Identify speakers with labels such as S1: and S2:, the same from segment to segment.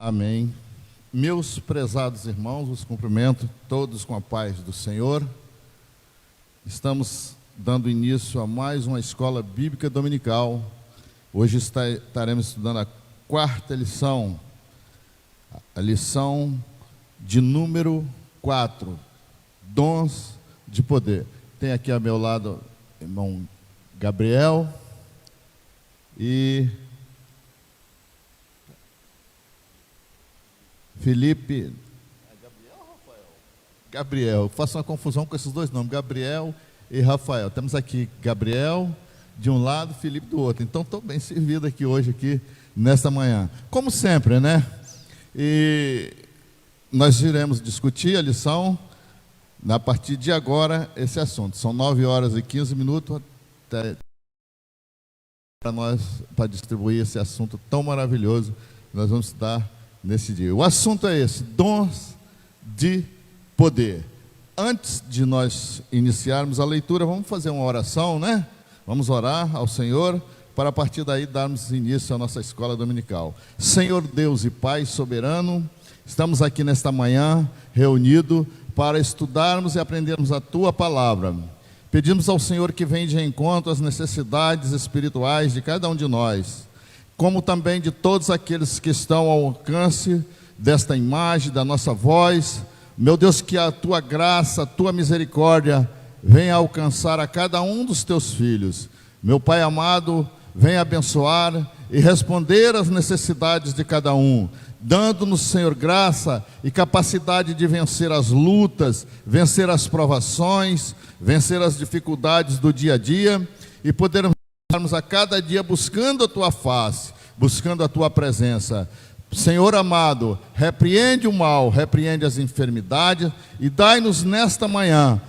S1: Amém. Meus prezados irmãos, os cumprimento todos com a paz do Senhor. Estamos dando início a mais uma escola bíblica dominical. Hoje estaremos estudando a quarta lição, a lição de número 4, dons de poder. Tem aqui ao meu lado o irmão Gabriel e Felipe. Gabriel ou Rafael? Gabriel, faço uma confusão com esses dois nomes, Gabriel e Rafael. Temos aqui Gabriel de um lado, Felipe do outro. Então estou bem servido aqui hoje, nesta manhã. Como sempre, né? E nós iremos discutir a lição a partir de agora, esse assunto. São 9 horas e 15 minutos para distribuir esse assunto tão maravilhoso que nós vamos estudar nesse dia. O assunto é esse: dons de poder. Antes de nós iniciarmos a leitura, vamos fazer uma oração, né? Vamos orar ao Senhor, para a partir daí darmos início à nossa escola dominical. Senhor Deus e Pai soberano, estamos aqui nesta manhã reunidos para estudarmos e aprendermos a Tua palavra. Pedimos ao Senhor que venha de encontro às necessidades espirituais de cada um de nós, como também de todos aqueles que estão ao alcance desta imagem, da nossa voz. Meu Deus, que a Tua graça, a Tua misericórdia venha alcançar a cada um dos Teus filhos. Meu Pai amado, venha abençoar e responder às necessidades de cada um, dando-nos, Senhor, graça e capacidade de vencer as lutas, vencer as provações, vencer as dificuldades do dia a dia e podermos a cada dia buscando a Tua face, buscando a Tua presença. Senhor amado, repreende o mal, repreende as enfermidades e dai-nos nesta manhã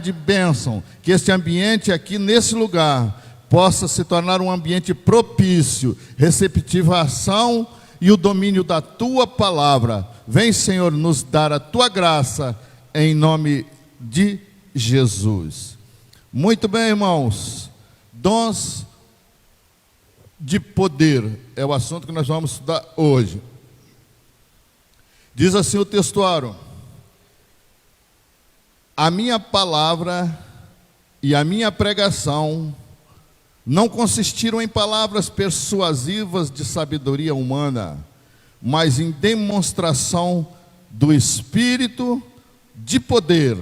S1: de bênção, que este ambiente aqui nesse lugar possa se tornar um ambiente propício, receptivo à ação e o domínio da Tua palavra. Vem, Senhor, nos dar a Tua graça, em nome de Jesus. Muito bem, irmãos. Dons de poder é o assunto que nós vamos estudar hoje. Diz assim o textuário: a minha palavra e a minha pregação não consistiram em palavras persuasivas de sabedoria humana, mas em demonstração do Espírito de poder,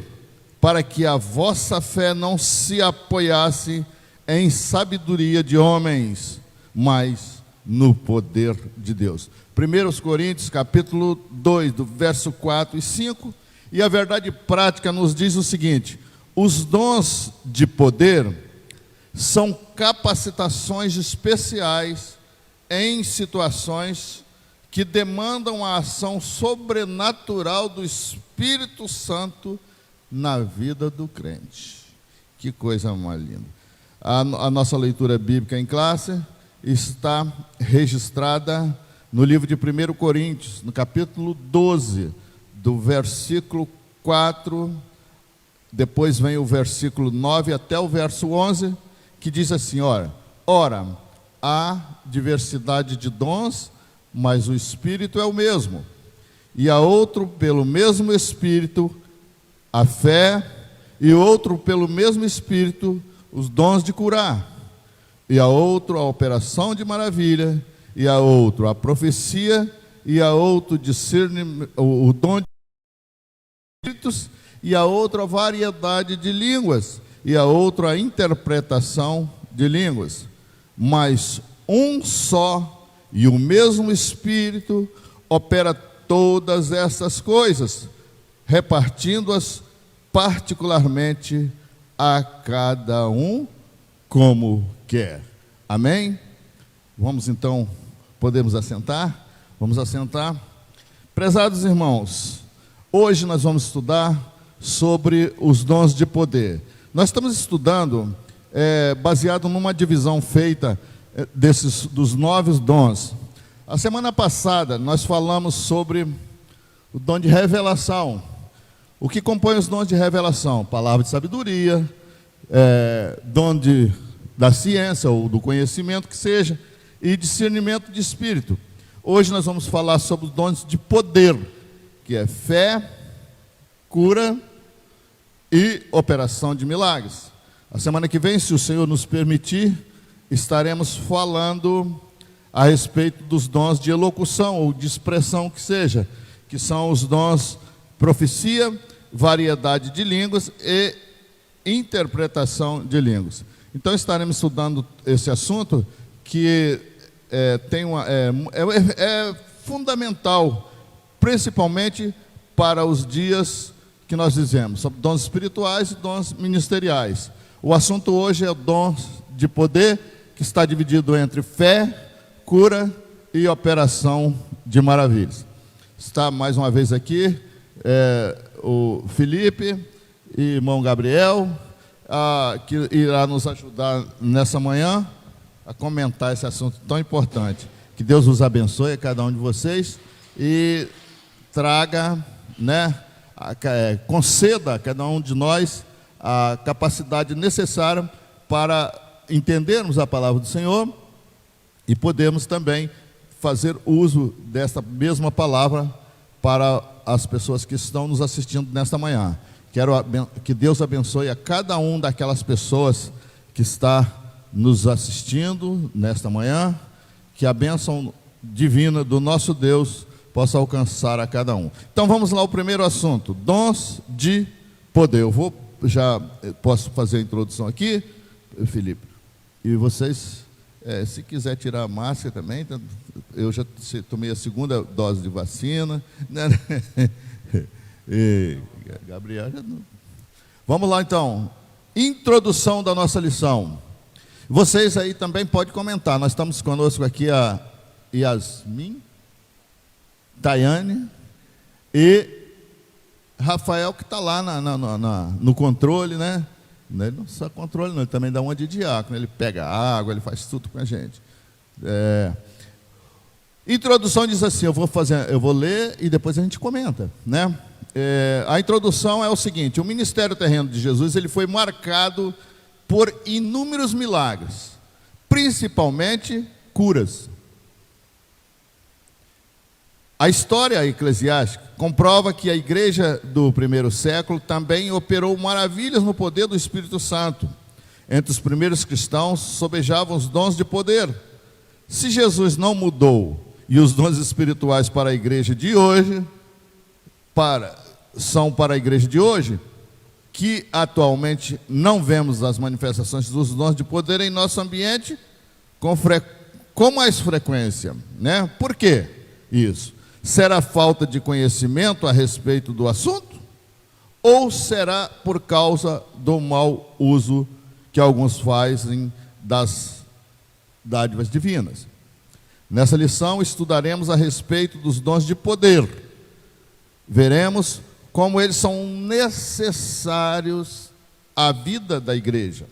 S1: para que a vossa fé não se apoiasse em sabedoria de homens, mas no poder de Deus. 1 Coríntios capítulo 2, do verso 4 e 5, e a verdade prática nos diz o seguinte: os dons de poder são capacitações especiais em situações que demandam a ação sobrenatural do Espírito Santo na vida do crente. Que coisa mais linda. A nossa leitura bíblica em classe está registrada no livro de 1 Coríntios, no capítulo 12, do versículo 4, depois vem o versículo 9 até o verso 11, que diz assim: ora, há diversidade de dons, mas o Espírito é o mesmo, e há outro pelo mesmo Espírito a fé, e outro pelo mesmo Espírito os dons de curar, e a outro a operação de maravilha, e a outro a profecia, e a outro o dom de espíritos, e a outro a variedade de línguas, e a outro a interpretação de línguas. Mas um só e o mesmo Espírito opera todas essas coisas, repartindo-as particularmente a cada um como quer. Amém? Vamos então, podemos assentar? Vamos assentar. Prezados irmãos, hoje nós vamos estudar sobre os dons de poder. Nós estamos estudando baseado numa divisão feita dos 9 dons. A semana passada nós falamos sobre o dom de revelação. O que compõe os dons de revelação? Palavra de sabedoria, dom da ciência ou do conhecimento que seja, e discernimento de espírito. Hoje nós vamos falar sobre os dons de poder, que é fé, cura e operação de milagres. A semana que vem, se o Senhor nos permitir, estaremos falando a respeito dos dons de elocução ou de expressão que seja, que são os dons profecia, variedade de línguas e interpretação de línguas. Então estaremos estudando esse assunto que é fundamental, principalmente para os dias que nós vivemos, sobre dons espirituais e dons ministeriais. O assunto hoje é o dom de poder, que está dividido entre fé, cura e operação de maravilhas. Está mais uma vez aqui o Felipe e irmão Gabriel, que irá nos ajudar nessa manhã a comentar esse assunto tão importante. Que Deus os abençoe a cada um de vocês e traga, conceda a cada um de nós a capacidade necessária para entendermos a palavra do Senhor e podermos também fazer uso desta mesma palavra para as pessoas que estão nos assistindo nesta manhã. Quero que Deus abençoe a cada um daquelas pessoas que está nos assistindo nesta manhã, que a bênção divina do nosso Deus possa alcançar a cada um. Então vamos lá ao primeiro assunto, dons de poder. Eu posso fazer a introdução aqui, Felipe, e vocês, se quiser tirar a máscara também, eu já tomei a segunda dose de vacina, né? E Gabriel já não. Vamos lá então, introdução da nossa lição. Vocês aí também podem comentar. Nós estamos conosco aqui a Yasmin, Tayane e Rafael, que está lá no controle, né? Ele não só controle, não, ele também dá uma de diácono, ele pega água, ele faz tudo com a gente. Introdução diz assim, eu vou ler e depois a gente comenta, né? A introdução é o seguinte: o ministério terreno de Jesus, ele foi marcado por inúmeros milagres, principalmente curas. A história eclesiástica comprova que a igreja do primeiro século também operou maravilhas no poder do Espírito Santo. Entre os primeiros cristãos sobejavam os dons de poder. Se Jesus não mudou e os dons espirituais para a igreja de hoje são para a igreja de hoje, que atualmente não vemos as manifestações dos dons de poder em nosso ambiente com mais frequência, né? Por quê isso? Será falta de conhecimento a respeito do assunto? Ou será por causa do mau uso que alguns fazem das dádivas divinas? Nessa lição estudaremos a respeito dos dons de poder. Veremos como eles são necessários à vida da igreja.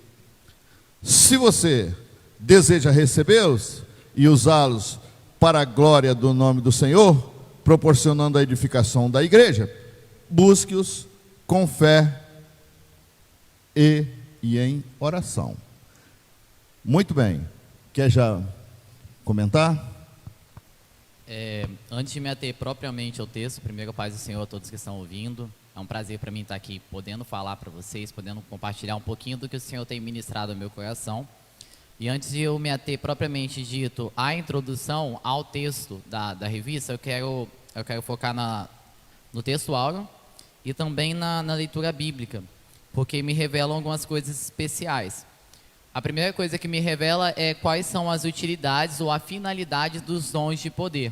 S1: Se você deseja recebê-los e usá-los para a glória do nome do Senhor, proporcionando a edificação da igreja, busque-os com fé e em oração. Muito bem. Quer já comentar?
S2: Antes de me ater propriamente ao texto, primeiro, paz do Senhor a todos que estão ouvindo. É um prazer para mim estar aqui, podendo falar para vocês, podendo compartilhar um pouquinho do que o Senhor tem ministrado ao meu coração. E antes de eu me ater propriamente dito à introdução ao texto da revista, eu quero focar no texto áureo e também na leitura bíblica, porque me revelam algumas coisas especiais. A primeira coisa que me revela é quais são as utilidades ou a finalidade dos dons de poder.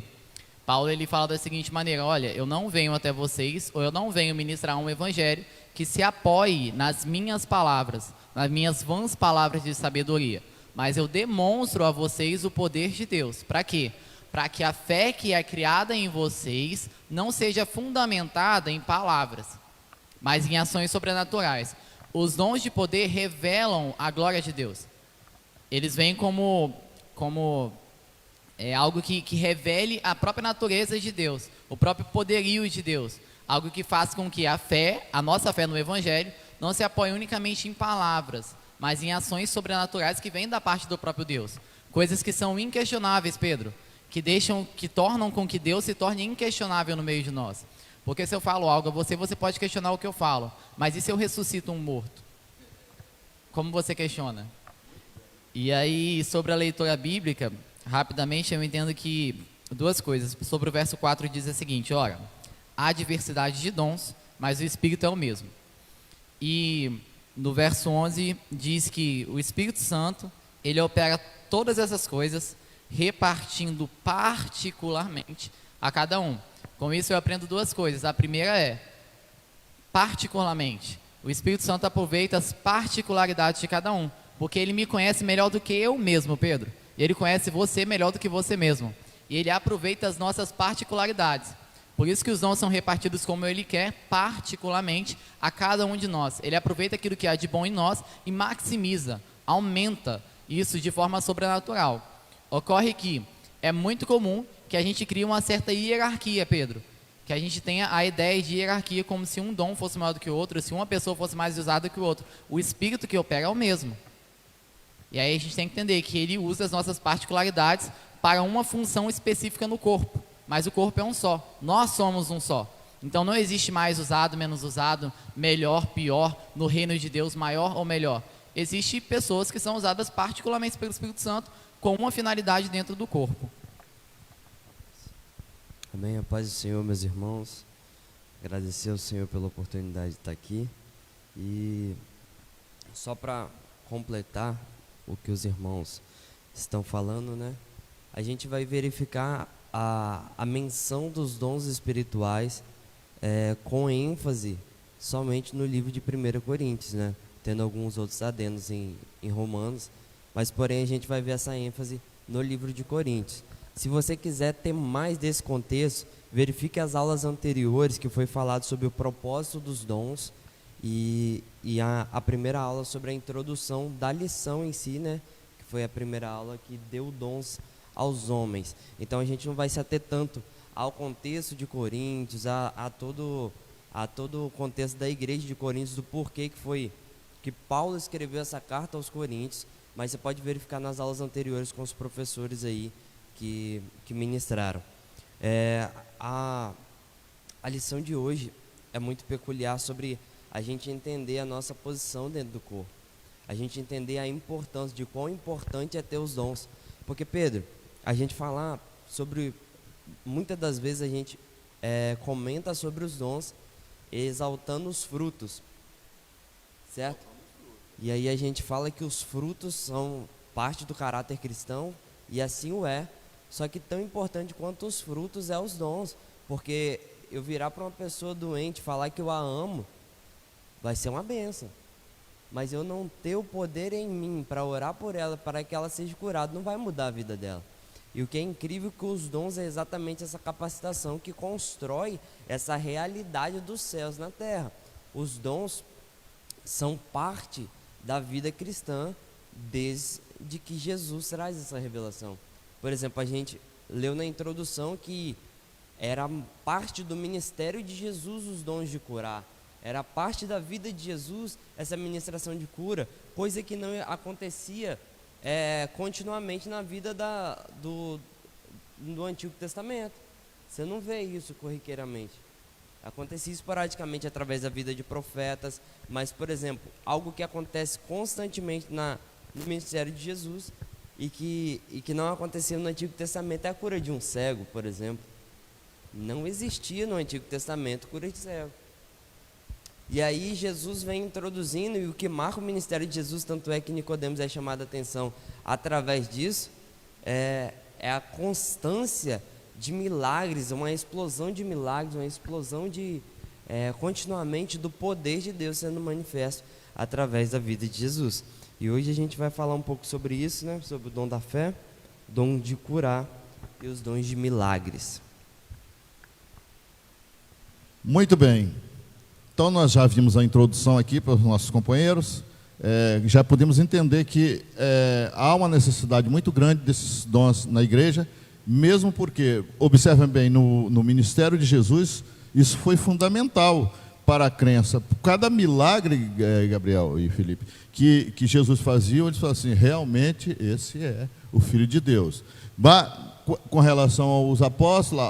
S2: Paulo, ele fala da seguinte maneira: olha, eu não venho até vocês, ou eu não venho ministrar um evangelho que se apoie nas minhas palavras, nas minhas vãs palavras de sabedoria, mas eu demonstro a vocês o poder de Deus. Para quê? Para que a fé que é criada em vocês não seja fundamentada em palavras, mas em ações sobrenaturais. Os dons de poder revelam a glória de Deus. Eles vêm como algo que revele a própria natureza de Deus, o próprio poderio de Deus. Algo que faz com que a nossa fé no Evangelho, não se apoie unicamente em palavras, mas em ações sobrenaturais que vêm da parte do próprio Deus. Coisas que são inquestionáveis, Pedro, que tornam com que Deus se torne inquestionável no meio de nós. Porque se eu falo algo a você, você pode questionar o que eu falo. Mas e se eu ressuscito um morto? Como você questiona? E aí, sobre a leitura bíblica, rapidamente eu entendo que duas coisas. Sobre o verso 4 diz o seguinte: ora, há diversidade de dons, mas o Espírito é o mesmo. E no verso 11 diz que o Espírito Santo, ele opera todas essas coisas, repartindo particularmente a cada um. Com isso eu aprendo duas coisas. A primeira é, particularmente, o Espírito Santo aproveita as particularidades de cada um, porque ele me conhece melhor do que eu mesmo, Pedro. E ele conhece você melhor do que você mesmo. E ele aproveita as nossas particularidades. Por isso que os dons são repartidos como ele quer, particularmente a cada um de nós. Ele aproveita aquilo que há de bom em nós e maximiza, aumenta isso de forma sobrenatural. Ocorre que é muito comum que a gente crie uma certa hierarquia, Pedro. Que a gente tenha a ideia de hierarquia como se um dom fosse maior do que o outro, se uma pessoa fosse mais usada que o outro. O Espírito que opera é o mesmo. E aí a gente tem que entender que ele usa as nossas particularidades para uma função específica no corpo. Mas o corpo é um só. Nós somos um só. Então não existe mais usado, menos usado, melhor, pior, no reino de Deus, maior ou melhor. Existem pessoas que são usadas particularmente pelo Espírito Santo com uma finalidade dentro do corpo.
S3: Amém, a paz do Senhor, meus irmãos. Agradecer ao Senhor pela oportunidade de estar aqui. E só para completar o que os irmãos estão falando, né? A gente vai verificar a menção dos dons espirituais com ênfase somente no livro de 1 Coríntios, né? Tendo alguns outros adendos em Romanos, mas porém a gente vai ver essa ênfase no livro de Coríntios. Se você quiser ter mais desse contexto, verifique as aulas anteriores que foi falado sobre o propósito dos dons e a primeira aula sobre a introdução da lição em si, né? Que foi a primeira aula que deu dons aos homens. Então a gente não vai se ater tanto ao contexto de Coríntios, a todo o contexto da igreja de Coríntios, do porquê que Paulo escreveu essa carta aos Coríntios, mas você pode verificar nas aulas anteriores com os professores aí que ministraram. A lição de hoje é muito peculiar sobre a gente entender a nossa posição dentro do corpo, a gente entender a importância, de quão importante é ter os dons. Porque, Pedro, a gente fala sobre, muitas das vezes a gente comenta sobre os dons exaltando os frutos, certo? E aí a gente fala que os frutos são parte do caráter cristão, e assim o é. Só que tão importante quanto os frutos é os dons, porque eu virar para uma pessoa doente falar que eu a amo, vai ser uma bênção. Mas eu não ter o poder em mim para orar por ela, para que ela seja curada, não vai mudar a vida dela. E o que é incrível é que os dons é exatamente essa capacitação que constrói essa realidade dos céus na terra. Os dons são parte da vida cristã desde que Jesus traz essa revelação. Por exemplo, a gente leu na introdução que era parte do ministério de Jesus os dons de curar. Era parte da vida de Jesus essa ministração de cura, coisa que não acontecia continuamente na vida do Antigo Testamento. Você não vê isso corriqueiramente. Acontecia esporadicamente através da vida de profetas, mas, por exemplo, algo que acontece constantemente no ministério de Jesus e que não acontecia no Antigo Testamento é a cura de um cego, por exemplo. Não existia no Antigo Testamento cura de cego. E aí Jesus vem introduzindo, e o que marca o ministério de Jesus, tanto é que Nicodemos é chamado a atenção através disso, é a constância de milagres, uma explosão de milagres, uma explosão de continuamente do poder de Deus sendo manifesto através da vida de Jesus. E hoje a gente vai falar um pouco sobre isso, né? Sobre o dom da fé, dom de curar e os dons de milagres.
S1: Muito bem. Então nós já vimos a introdução aqui para os nossos companheiros. Já podemos entender que há uma necessidade muito grande desses dons na igreja, mesmo porque, observem bem, no ministério de Jesus, isso foi fundamental para a crença. Cada milagre, Gabriel e Felipe, que Jesus fazia, eles falavam assim, realmente esse é o Filho de Deus. com relação aos apóstolos,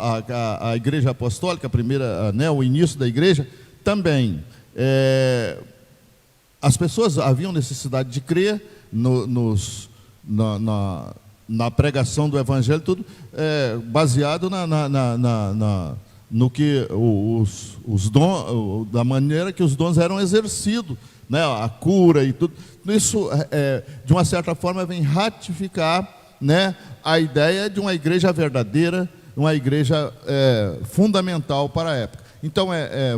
S1: a igreja apostólica, a primeira, né, o início da igreja, também as pessoas haviam necessidade de crer na pregação do evangelho, tudo baseado no que os dons, da maneira que os dons eram exercidos, né, a cura e tudo. Isso, de uma certa forma, vem ratificar, né, a ideia de uma igreja verdadeira, uma igreja fundamental para a época. Então,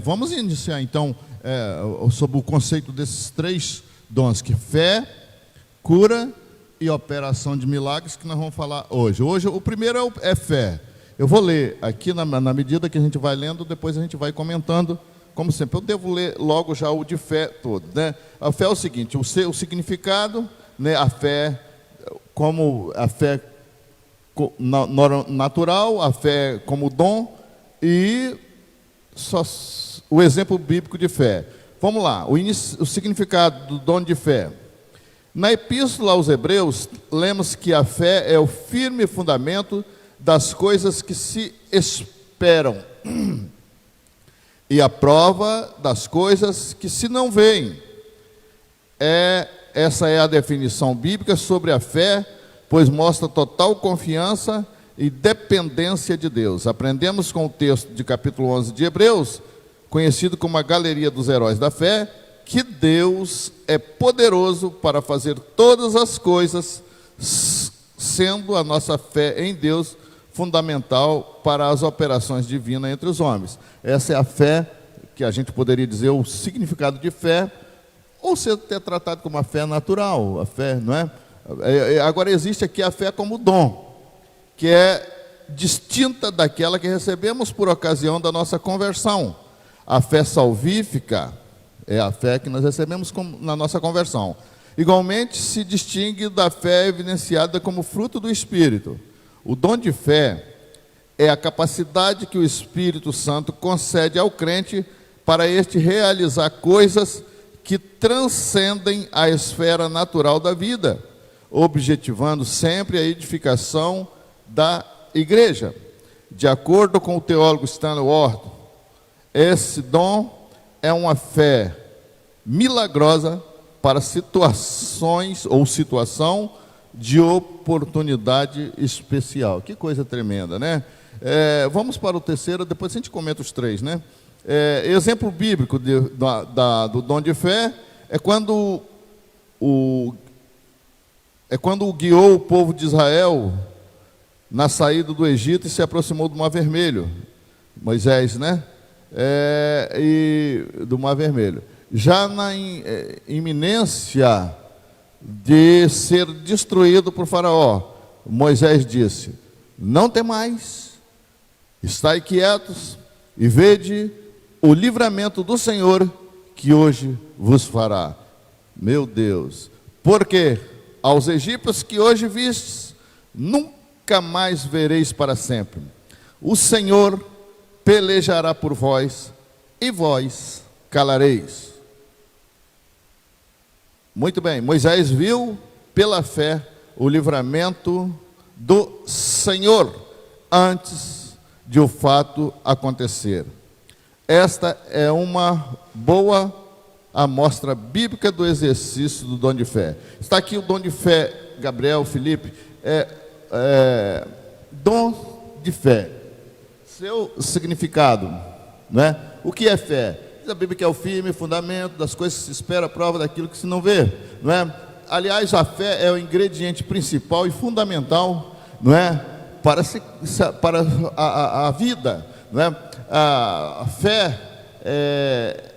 S1: vamos iniciar, então, sobre o conceito desses 3 dons, que fé, cura e operação de milagres, que nós vamos falar hoje. Hoje, o primeiro é fé. Eu vou ler aqui, na medida que a gente vai lendo, depois a gente vai comentando, como sempre. Eu devo ler logo já o de fé todo, né? A fé é o seguinte, o significado, né, a fé, como a fé natural, a fé como dom e o exemplo bíblico de fé. Vamos lá, o significado do dom de fé. Na Epístola aos Hebreus, lemos que a fé é o firme fundamento das coisas que se esperam e a prova das coisas que se não veem. Essa é a definição bíblica sobre a fé, pois mostra total confiança e dependência de Deus. Aprendemos com o texto de capítulo 11 de Hebreus, conhecido como a galeria dos heróis da fé, que Deus é poderoso para fazer todas as coisas, sendo a nossa fé em Deus fundamental para as operações divinas entre os homens. Essa é a fé, que a gente poderia dizer o significado de fé, ou ser até tratado como a fé natural, a fé, não é? Agora existe aqui a fé como dom, que é distinta daquela que recebemos por ocasião da nossa conversão. A fé salvífica é a fé que nós recebemos na nossa conversão. Igualmente se distingue da fé evidenciada como fruto do Espírito. O dom de fé é a capacidade que o Espírito Santo concede ao crente para este realizar coisas que transcendem a esfera natural da vida, objetivando sempre a edificação da igreja. De acordo com o teólogo Stanley Ward, esse dom é uma fé milagrosa para situações ou situação de oportunidade especial. Que coisa tremenda, né? Vamos para o terceiro, depois a gente comenta os 3, né? Exemplo bíblico do dom de fé é quando guiou o povo de Israel na saída do Egito e se aproximou do Mar Vermelho. Moisés, né? E do Mar Vermelho. Já na iminência de ser destruído por Faraó, Moisés disse: não temais, estai quietos e vede o livramento do Senhor que hoje vos fará. Meu Deus, porque aos egípcios que hoje vistes, nunca mais vereis para sempre. O Senhor pelejará por vós, e vós calareis. Muito bem, Moisés viu pela fé o livramento do Senhor antes de o fato acontecer. Esta é uma boa amostra bíblica do exercício do dom de fé. Está aqui o dom de fé, Gabriel, Felipe, dom de fé. Seu significado, né? O que é fé? Diz a Bíblia que é o firme fundamento das coisas que se espera, a prova daquilo que se não vê, não é? Aliás, a fé é o ingrediente principal e fundamental, não é? Para a vida, não é? A fé é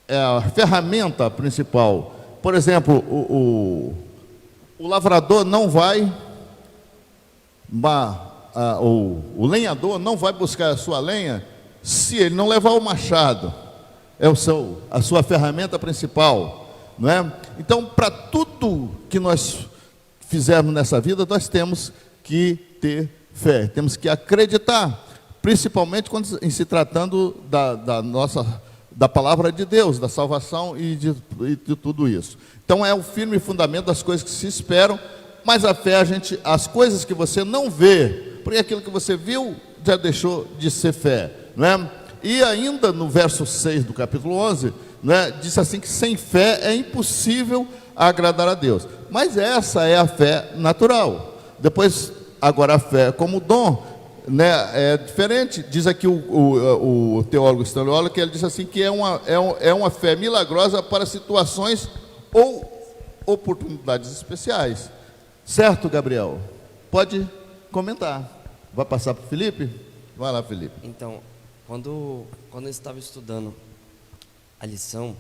S1: a ferramenta principal. Por exemplo, o lavrador não vai, o lenhador não vai buscar a sua lenha se ele não levar o machado. É a sua ferramenta principal, não é? Então, para tudo que nós fizermos nessa vida, nós temos que ter fé, temos que acreditar, principalmente quando se tratando da palavra de Deus, da salvação e de tudo isso. Então é o firme fundamento das coisas que se esperam, Mas a fé, as coisas que você não vê, porque aquilo que você viu já deixou de ser fé, né? E ainda no verso 6 do capítulo 11, né, diz assim que sem fé é impossível agradar a Deus. Mas essa é a fé natural. Depois, agora a fé como dom, né, é diferente. Diz aqui o teólogo Stanley Waller que ele diz assim que é uma fé milagrosa para situações ou oportunidades especiais. Certo, Gabriel? Pode comentar. Vai passar para o Felipe? Vai lá, Felipe.
S3: Então, quando eu estava estudando a lição,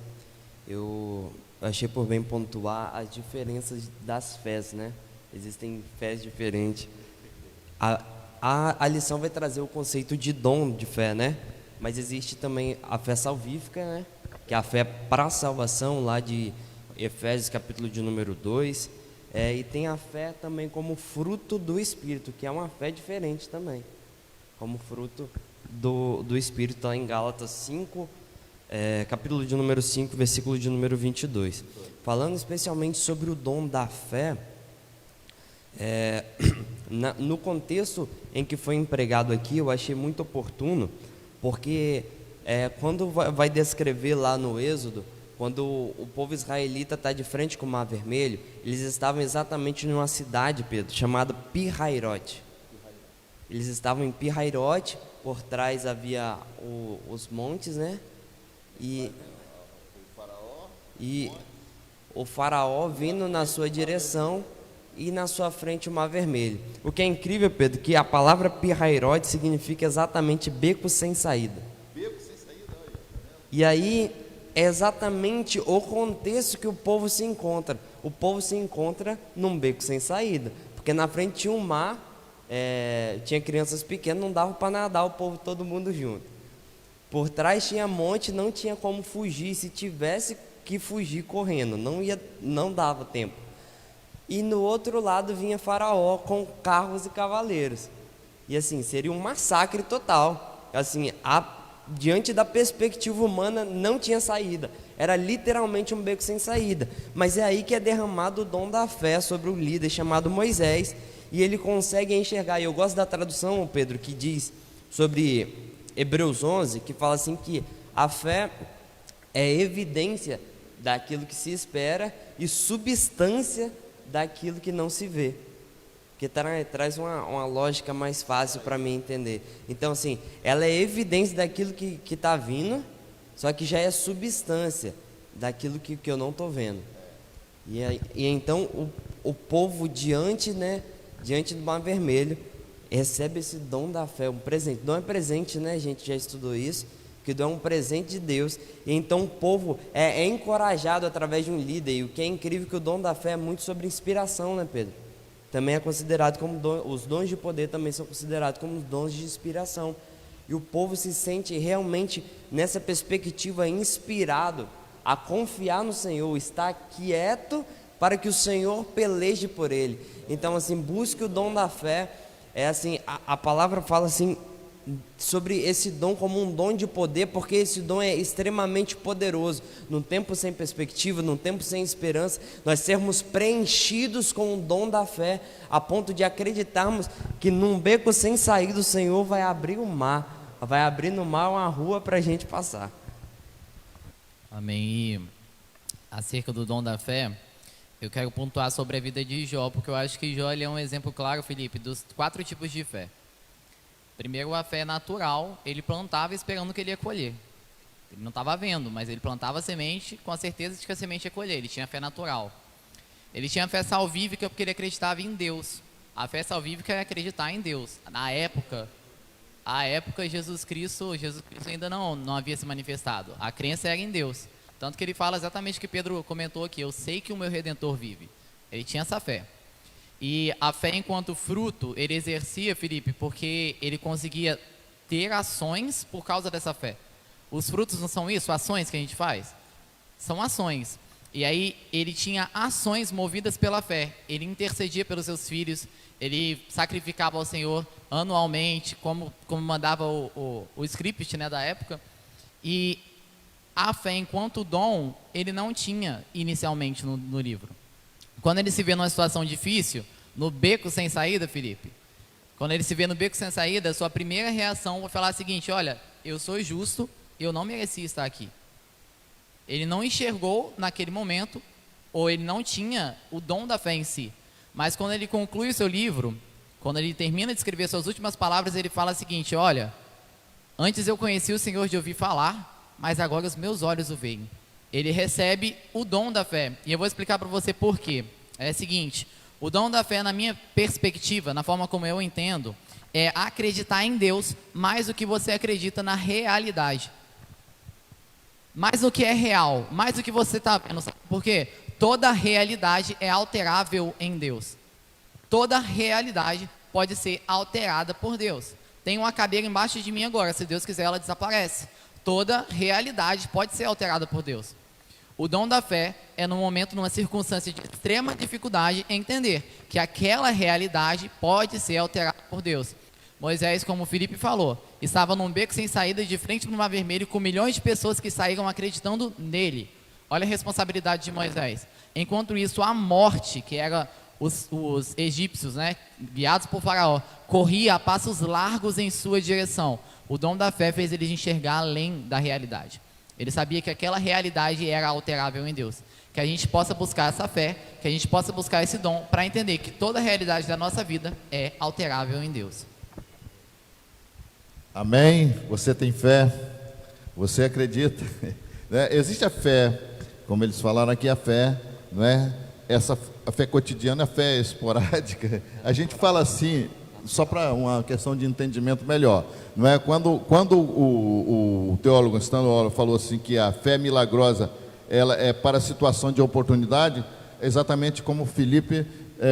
S3: eu achei por bem pontuar as diferenças das fés, né? Existem fés diferentes. A lição vai trazer o conceito de dom de fé, né? Mas existe também a fé salvífica, né? Que é a fé para a salvação, lá de Efésios capítulo de número 2. E tem a fé também como fruto do Espírito, que é uma fé diferente também. Como fruto do Espírito, lá em Gálatas 5, capítulo de número 5, versículo de número 22. Falando especialmente sobre o dom da fé, no contexto em que foi empregado aqui, eu achei muito oportuno, porque quando vai descrever lá no Êxodo, quando o povo israelita está de frente com o Mar Vermelho, eles estavam exatamente numa cidade, Pedro, chamada Pi-Hairote. Eles estavam em Pi-Hairote, por trás havia os montes, né? E o faraó vindo na sua direção e na sua frente o Mar Vermelho. O que é incrível, Pedro, que a palavra Pi-Hairote significa exatamente beco sem saída. Beco sem saída, olha. E aí é exatamente o contexto que o povo se encontra. O povo se encontra num beco sem saída, porque na frente tinha um mar, tinha crianças pequenas, não dava para nadar, o povo todo mundo junto. Por trás tinha monte, não tinha como fugir. Se tivesse que fugir correndo, não dava tempo. E no outro lado vinha Faraó com carros e cavaleiros. E assim, seria um massacre total. Assim, diante da perspectiva humana não tinha saída. Era literalmente um beco sem saída. Mas é aí que é derramado o dom da fé sobre o líder chamado Moisés. E ele consegue enxergar. E eu gosto da tradução, Pedro, que diz sobre Hebreus 11, que fala assim que a fé é evidência daquilo que se espera e substância daquilo que não se vê. Que traz uma lógica mais fácil para mim entender. Então, assim, ela é evidência daquilo que está vindo, só que já é substância daquilo que eu não estou vendo. E então o povo diante do Mar Vermelho recebe esse dom da fé, um presente. Não é presente, né? A gente já estudou isso, que dom é um presente de Deus. E então o povo é encorajado através de um líder. E o que é incrível é que o dom da fé é muito sobre inspiração, né, Pedro? Também é considerado como os dons de poder também são considerados como dons de inspiração. E o povo se sente realmente nessa perspectiva inspirado a confiar no Senhor, estar quieto para que o Senhor peleje por ele. Então, assim, busque o dom da fé. Assim, a palavra fala assim sobre esse dom como um dom de poder, porque esse dom é extremamente poderoso. Num tempo sem perspectiva, num tempo sem esperança, nós sermos preenchidos com o dom da fé, a ponto de acreditarmos que num beco sem saída o Senhor vai abrir o mar, vai abrir no mar uma rua para a gente passar.
S2: Amém. E acerca do dom da fé, eu quero pontuar sobre a vida de Jó, porque eu acho que Jó ele é um exemplo claro, Felipe, dos 4 tipos de fé. Primeiro, a fé natural, ele plantava esperando que ele ia colher. Ele não estava vendo, mas ele plantava a semente com a certeza de que a semente ia colher. Ele tinha fé natural. Ele tinha fé salvífica porque ele acreditava em Deus. A fé salvífica é acreditar em Deus. Na época, Jesus Cristo ainda não havia se manifestado. A crença era em Deus. Tanto que ele fala exatamente o que Pedro comentou aqui. Eu sei que o meu Redentor vive. Ele tinha essa fé. E a fé enquanto fruto, ele exercia, Felipe, porque ele conseguia ter ações por causa dessa fé. Os frutos não são isso? Ações que a gente faz? São ações. E aí ele tinha ações movidas pela fé. Ele intercedia pelos seus filhos, ele sacrificava ao Senhor anualmente, como mandava o script, né, da época. E a fé enquanto dom, ele não tinha inicialmente no livro. Quando ele se vê numa situação difícil, no beco sem saída, Felipe, quando ele se vê no beco sem saída, sua primeira reação vai falar a seguinte: olha, eu sou justo, eu não merecia estar aqui. Ele não enxergou naquele momento, ou ele não tinha o dom da fé em si. Mas quando ele conclui o seu livro, quando ele termina de escrever suas últimas palavras, ele fala o seguinte: olha, antes eu conheci o Senhor de ouvir falar, mas agora os meus olhos o veem. Ele recebe o dom da fé. E eu vou explicar para você por quê. É o seguinte: o dom da fé, na minha perspectiva, na forma como eu entendo, é acreditar em Deus mais do que você acredita na realidade. Mais do que é real, mais do que você está vendo. Por quê? Toda realidade é alterável em Deus. Toda realidade pode ser alterada por Deus. Tem uma cadeira embaixo de mim agora, se Deus quiser ela desaparece. Toda realidade pode ser alterada por Deus. O dom da fé é no momento, numa circunstância de extrema dificuldade, entender que aquela realidade pode ser alterada por Deus. Moisés, como o Felipe falou, estava num beco sem saída, de frente para o Mar Vermelho, com milhões de pessoas que saíram acreditando nele. Olha a responsabilidade de Moisés. Enquanto isso, a morte, que era os egípcios, né, guiados por Faraó, corria a passos largos em sua direção. O dom da fé fez eles enxergar além da realidade. Ele sabia que aquela realidade era alterável em Deus. Que a gente possa buscar essa fé, que a gente possa buscar esse dom, para entender que toda a realidade da nossa vida é alterável em Deus.
S1: Amém? Você tem fé? Você acredita? Né? Existe a fé, como eles falaram aqui, a fé, não é? A fé cotidiana, a fé esporádica. A gente fala assim, só para uma questão de entendimento melhor, não é? Quando o teólogo Stanley falou assim que a fé milagrosa ela é para situação de oportunidade, exatamente como o Felipe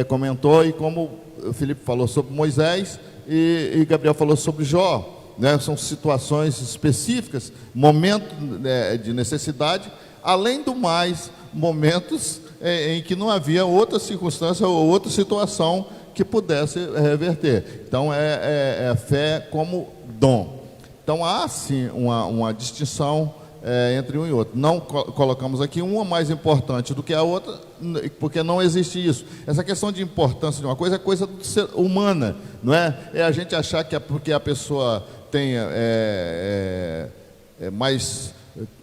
S1: comentou e como o Felipe falou sobre Moisés e Gabriel falou sobre Jó. Né, são situações específicas, momentos de necessidade, além do mais, momentos em que não havia outra circunstância ou outra situação que pudesse reverter. Então, é a fé como dom. Então, há sim uma distinção entre um e outro. Não colocamos aqui uma mais importante do que a outra, porque não existe isso. Essa questão de importância de uma coisa é coisa do ser humana, não é? É a gente achar que é porque a pessoa tem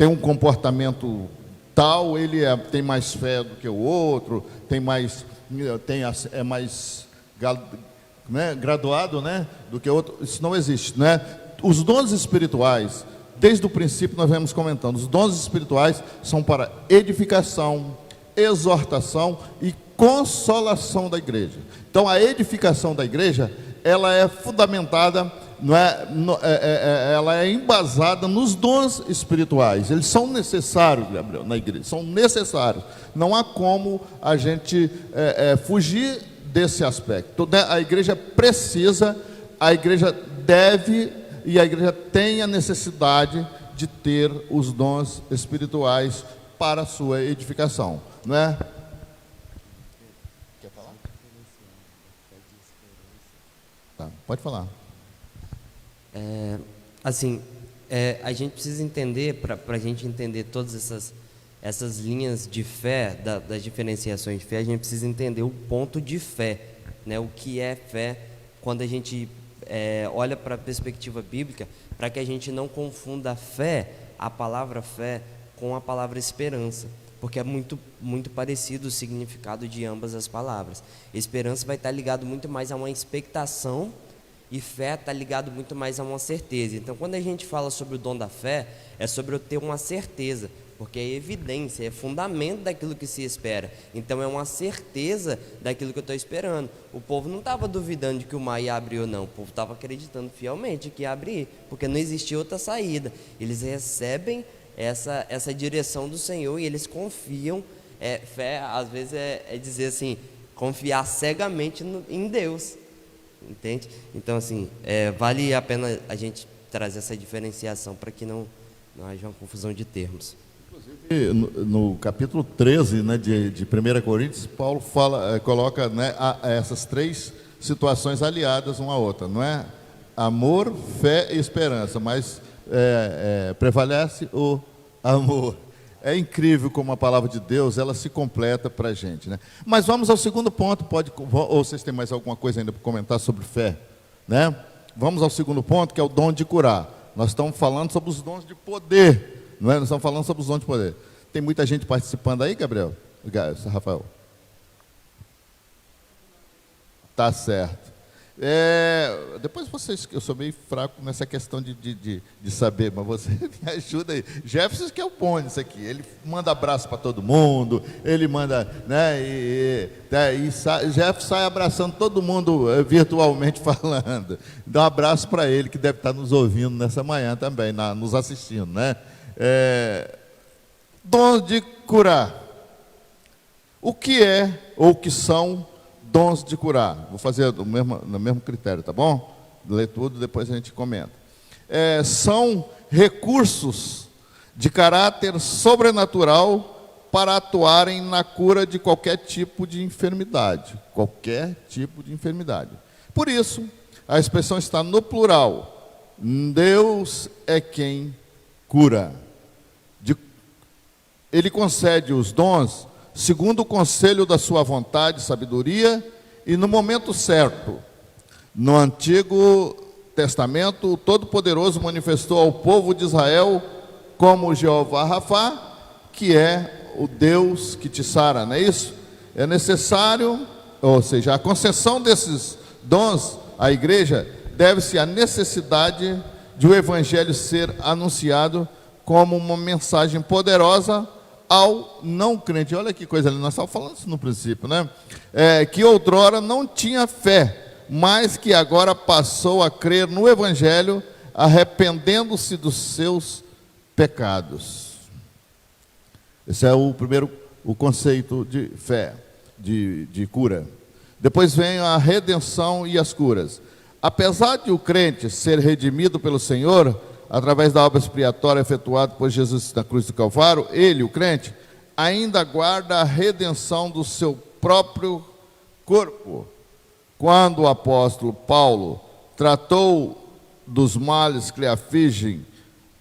S1: um comportamento tal, ele tem mais fé do que o outro, é mais graduado, né, do que o outro. Isso não existe, né? Os dons espirituais, desde o princípio nós vemos comentando, os dons espirituais são para edificação, exortação e consolação da igreja. Então a edificação da igreja, ela é fundamentada, ela é embasada nos dons espirituais. Eles são necessários, Gabriel, na igreja, são necessários. Não há como a gente fugir desse aspecto. A igreja precisa, a igreja deve e a igreja tem a necessidade de ter os dons espirituais para a sua edificação, não é? Quer falar? Tá, pode falar.
S3: A gente precisa entender, para a gente entender todas essas linhas de fé, das diferenciações de fé, a gente precisa entender o ponto de fé, né? O que é fé, quando a gente olha para a perspectiva bíblica, para que a gente não confunda a fé, a palavra fé, com a palavra esperança, porque é muito, muito parecido o significado de ambas as palavras. Esperança vai estar ligado muito mais a uma expectação, e fé está ligado muito mais a uma certeza. Então, quando a gente fala sobre o dom da fé, é sobre eu ter uma certeza, porque é evidência, é fundamento daquilo que se espera. Então, é uma certeza daquilo que eu estou esperando. O povo não estava duvidando de que o mar ia abrir ou não, o povo estava acreditando fielmente que ia abrir, porque não existia outra saída. Eles recebem essa direção do Senhor e eles confiam. Fé, às vezes, é dizer assim, confiar cegamente em Deus. Entende? Então, assim, vale a pena a gente trazer essa diferenciação para que não haja uma confusão de termos.
S1: Inclusive, no capítulo 13, né, de 1 Coríntios, Paulo coloca, né, essas três situações aliadas uma à outra, não é? Amor, fé e esperança, mas prevalece o amor. É incrível como a palavra de Deus, ela se completa para a gente, né? Mas vamos ao segundo ponto, ou vocês têm mais alguma coisa ainda para comentar sobre fé, né? Vamos ao segundo ponto, que é o dom de curar. Nós estamos falando sobre os dons de poder, não é? Nós estamos falando sobre os dons de poder. Tem muita gente participando aí, Gabriel? Rafael? Tá certo. Depois vocês, eu sou meio fraco nessa questão de saber, mas você me ajuda aí. Jefferson que é o bom nisso aqui, ele manda abraço para todo mundo, ele manda, né, Jefferson sai abraçando todo mundo virtualmente falando. Dá um abraço para ele que deve estar nos ouvindo nessa manhã também, nos assistindo, né? Dom de curar. O que é ou o que são dons de curar? Vou fazer no mesmo critério, tá bom? Lê tudo, depois a gente comenta. São recursos de caráter sobrenatural para atuarem na cura de qualquer tipo de enfermidade. Qualquer tipo de enfermidade. Por isso, a expressão está no plural. Deus é quem cura. Ele concede os dons segundo o conselho da sua vontade, sabedoria, e no momento certo. No Antigo Testamento, o Todo-Poderoso manifestou ao povo de Israel como Jeová Rafá, que é o Deus que te sara, não é isso? É necessário, ou seja, a concessão desses dons à igreja deve-se à necessidade de o evangelho ser anunciado como uma mensagem poderosa ao não crente. Olha que coisa ali, nós estávamos falando isso no princípio, né? Que outrora não tinha fé, mas que agora passou a crer no Evangelho, arrependendo-se dos seus pecados. Esse é o conceito de fé, de cura. Depois vem a redenção e as curas. Apesar de o crente ser redimido pelo Senhor, através da obra expiatória efetuada por Jesus na cruz do Calvário, ele, o crente, ainda guarda a redenção do seu próprio corpo. Quando o apóstolo Paulo tratou dos males que lhe afligem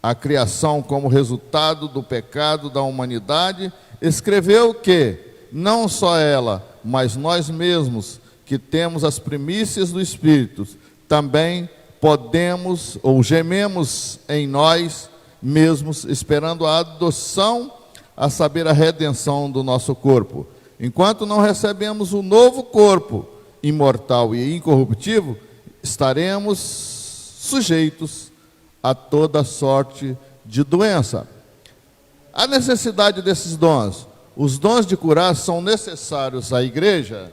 S1: a criação como resultado do pecado da humanidade, escreveu que não só ela, mas nós mesmos, que temos as primícias do Espírito, também podemos ou gememos em nós mesmos, esperando a adoção, a saber, a redenção do nosso corpo. Enquanto não recebemos o novo corpo, imortal e incorruptível, estaremos sujeitos a toda sorte de doença. A necessidade desses dons. Os dons de curar são necessários à igreja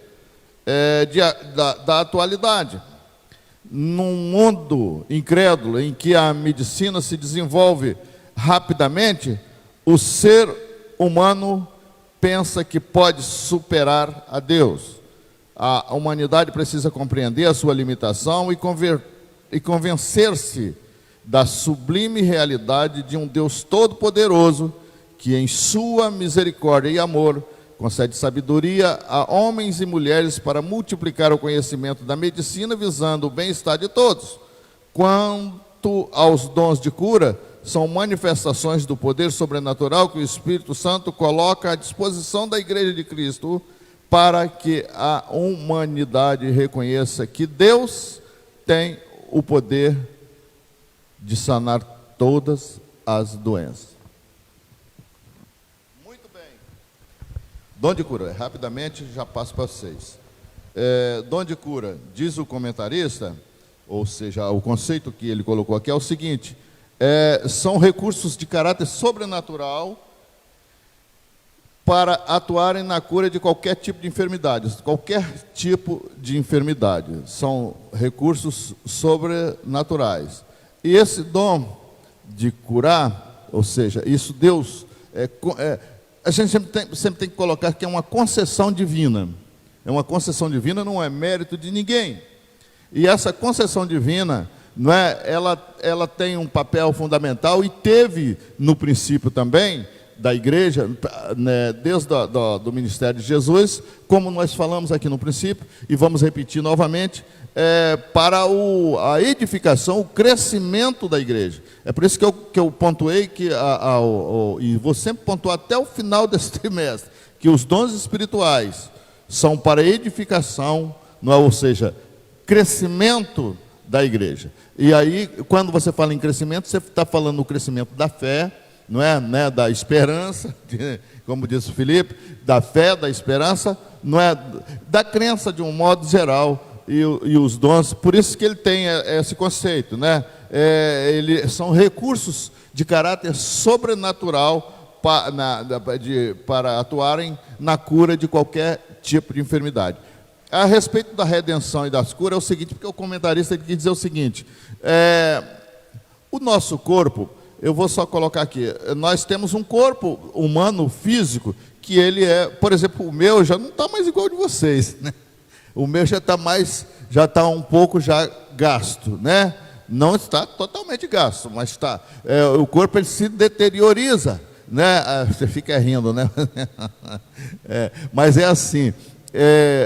S1: da atualidade. Num mundo incrédulo em que a medicina se desenvolve rapidamente, o ser humano pensa que pode superar a Deus. A humanidade precisa compreender a sua limitação e convencer-se da sublime realidade de um Deus todo-poderoso que, em sua misericórdia e amor, concede sabedoria a homens e mulheres para multiplicar o conhecimento da medicina, visando o bem-estar de todos. Quanto aos dons de cura, são manifestações do poder sobrenatural que o Espírito Santo coloca à disposição da Igreja de Cristo para que a humanidade reconheça que Deus tem o poder de sanar todas as doenças. Dom de cura, rapidamente já passo para vocês. Dom de cura, diz o comentarista, ou seja, o conceito que ele colocou aqui é o seguinte: são recursos de caráter sobrenatural para atuarem na cura de qualquer tipo de enfermidade. Qualquer tipo de enfermidade. São recursos sobrenaturais. E esse dom de curar, ou seja, isso Deus a gente sempre tem que colocar que é uma concessão divina. É uma concessão divina, não é mérito de ninguém. E essa concessão divina, não é, ela tem um papel fundamental e teve no princípio também da igreja, né, desde do ministério de Jesus, como nós falamos aqui no princípio, e vamos repetir novamente, para a edificação, o crescimento da igreja. É por isso que eu pontuei que, e vou sempre pontuar até o final desse trimestre, que os dons espirituais são para edificação, não é? Ou seja, crescimento da igreja. E aí, quando você fala em crescimento, você está falando no crescimento da fé, não é? Né? Da esperança, como disse o Felipe, da fé, da esperança, não é? Da crença de um modo geral, e os dons, por isso que ele tem esse conceito, né? São recursos de caráter sobrenatural para atuarem na cura de qualquer tipo de enfermidade. A respeito da redenção e das curas, é o seguinte, porque o comentarista quis dizer o seguinte, o nosso corpo, eu vou só colocar aqui, nós temos um corpo humano, físico, que ele por exemplo, o meu já não está mais igual ao de vocês, né? O meu já está um pouco já gasto, né? Não está totalmente gasto, mas está. O corpo ele se deterioriza, né? Você fica rindo, né? Mas é assim,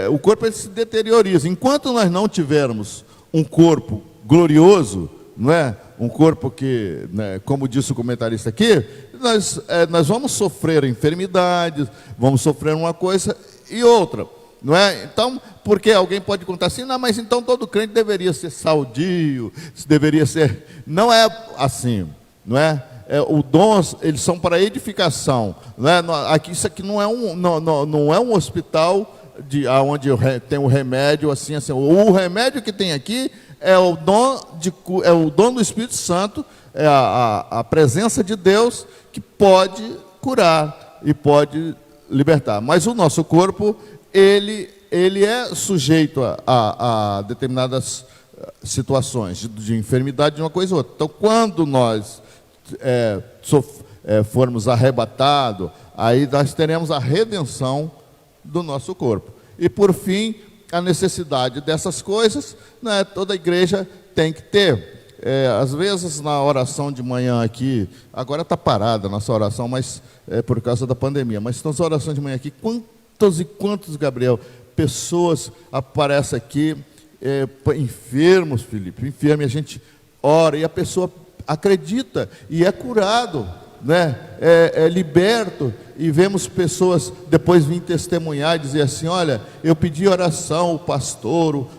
S1: o corpo ele se deterioriza. Enquanto nós não tivermos um corpo glorioso, não é? Um corpo que, né, como disse o comentarista aqui, nós vamos sofrer enfermidades, vamos sofrer uma coisa e outra. Não é? Então, porque alguém pode contar assim, não, mas então todo crente deveria ser saudio, deveria ser. Não é assim, não é? Os dons, eles são para edificação. Não é? Isso aqui não é um hospital onde tem o remédio, assim. O remédio que tem aqui é o dom do Espírito Santo, é a presença de Deus que pode curar e pode libertar. Mas o nosso corpo, ele é sujeito a determinadas situações de enfermidade de uma coisa ou outra. Então, quando nós formos arrebatados, aí nós teremos a redenção do nosso corpo. E, por fim, a necessidade dessas coisas, né, toda a igreja tem que ter. Às vezes, na oração de manhã aqui, agora está parada a nossa oração, mas por causa da pandemia, mas nas orações de manhã aqui, quantos e quantos, Gabriel, pessoas aparecem aqui, enfermos, Felipe, enfermo, e a gente ora, e a pessoa acredita, e é curado, né? É liberto, e vemos pessoas depois vir testemunhar e dizer assim, olha, eu pedi oração, o pastor,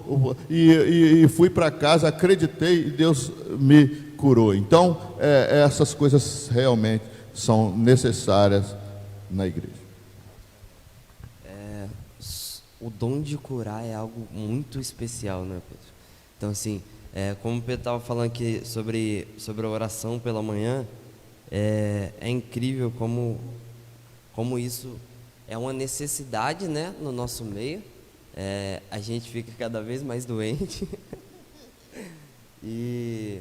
S1: e fui para casa, acreditei, e Deus me curou. Então, essas coisas realmente são necessárias na igreja.
S3: O dom de curar é algo muito especial, né, Pedro? Então, assim, como o Pedro estava falando aqui sobre a oração pela manhã, é incrível como isso é uma necessidade, né, no nosso meio. A gente fica cada vez mais doente e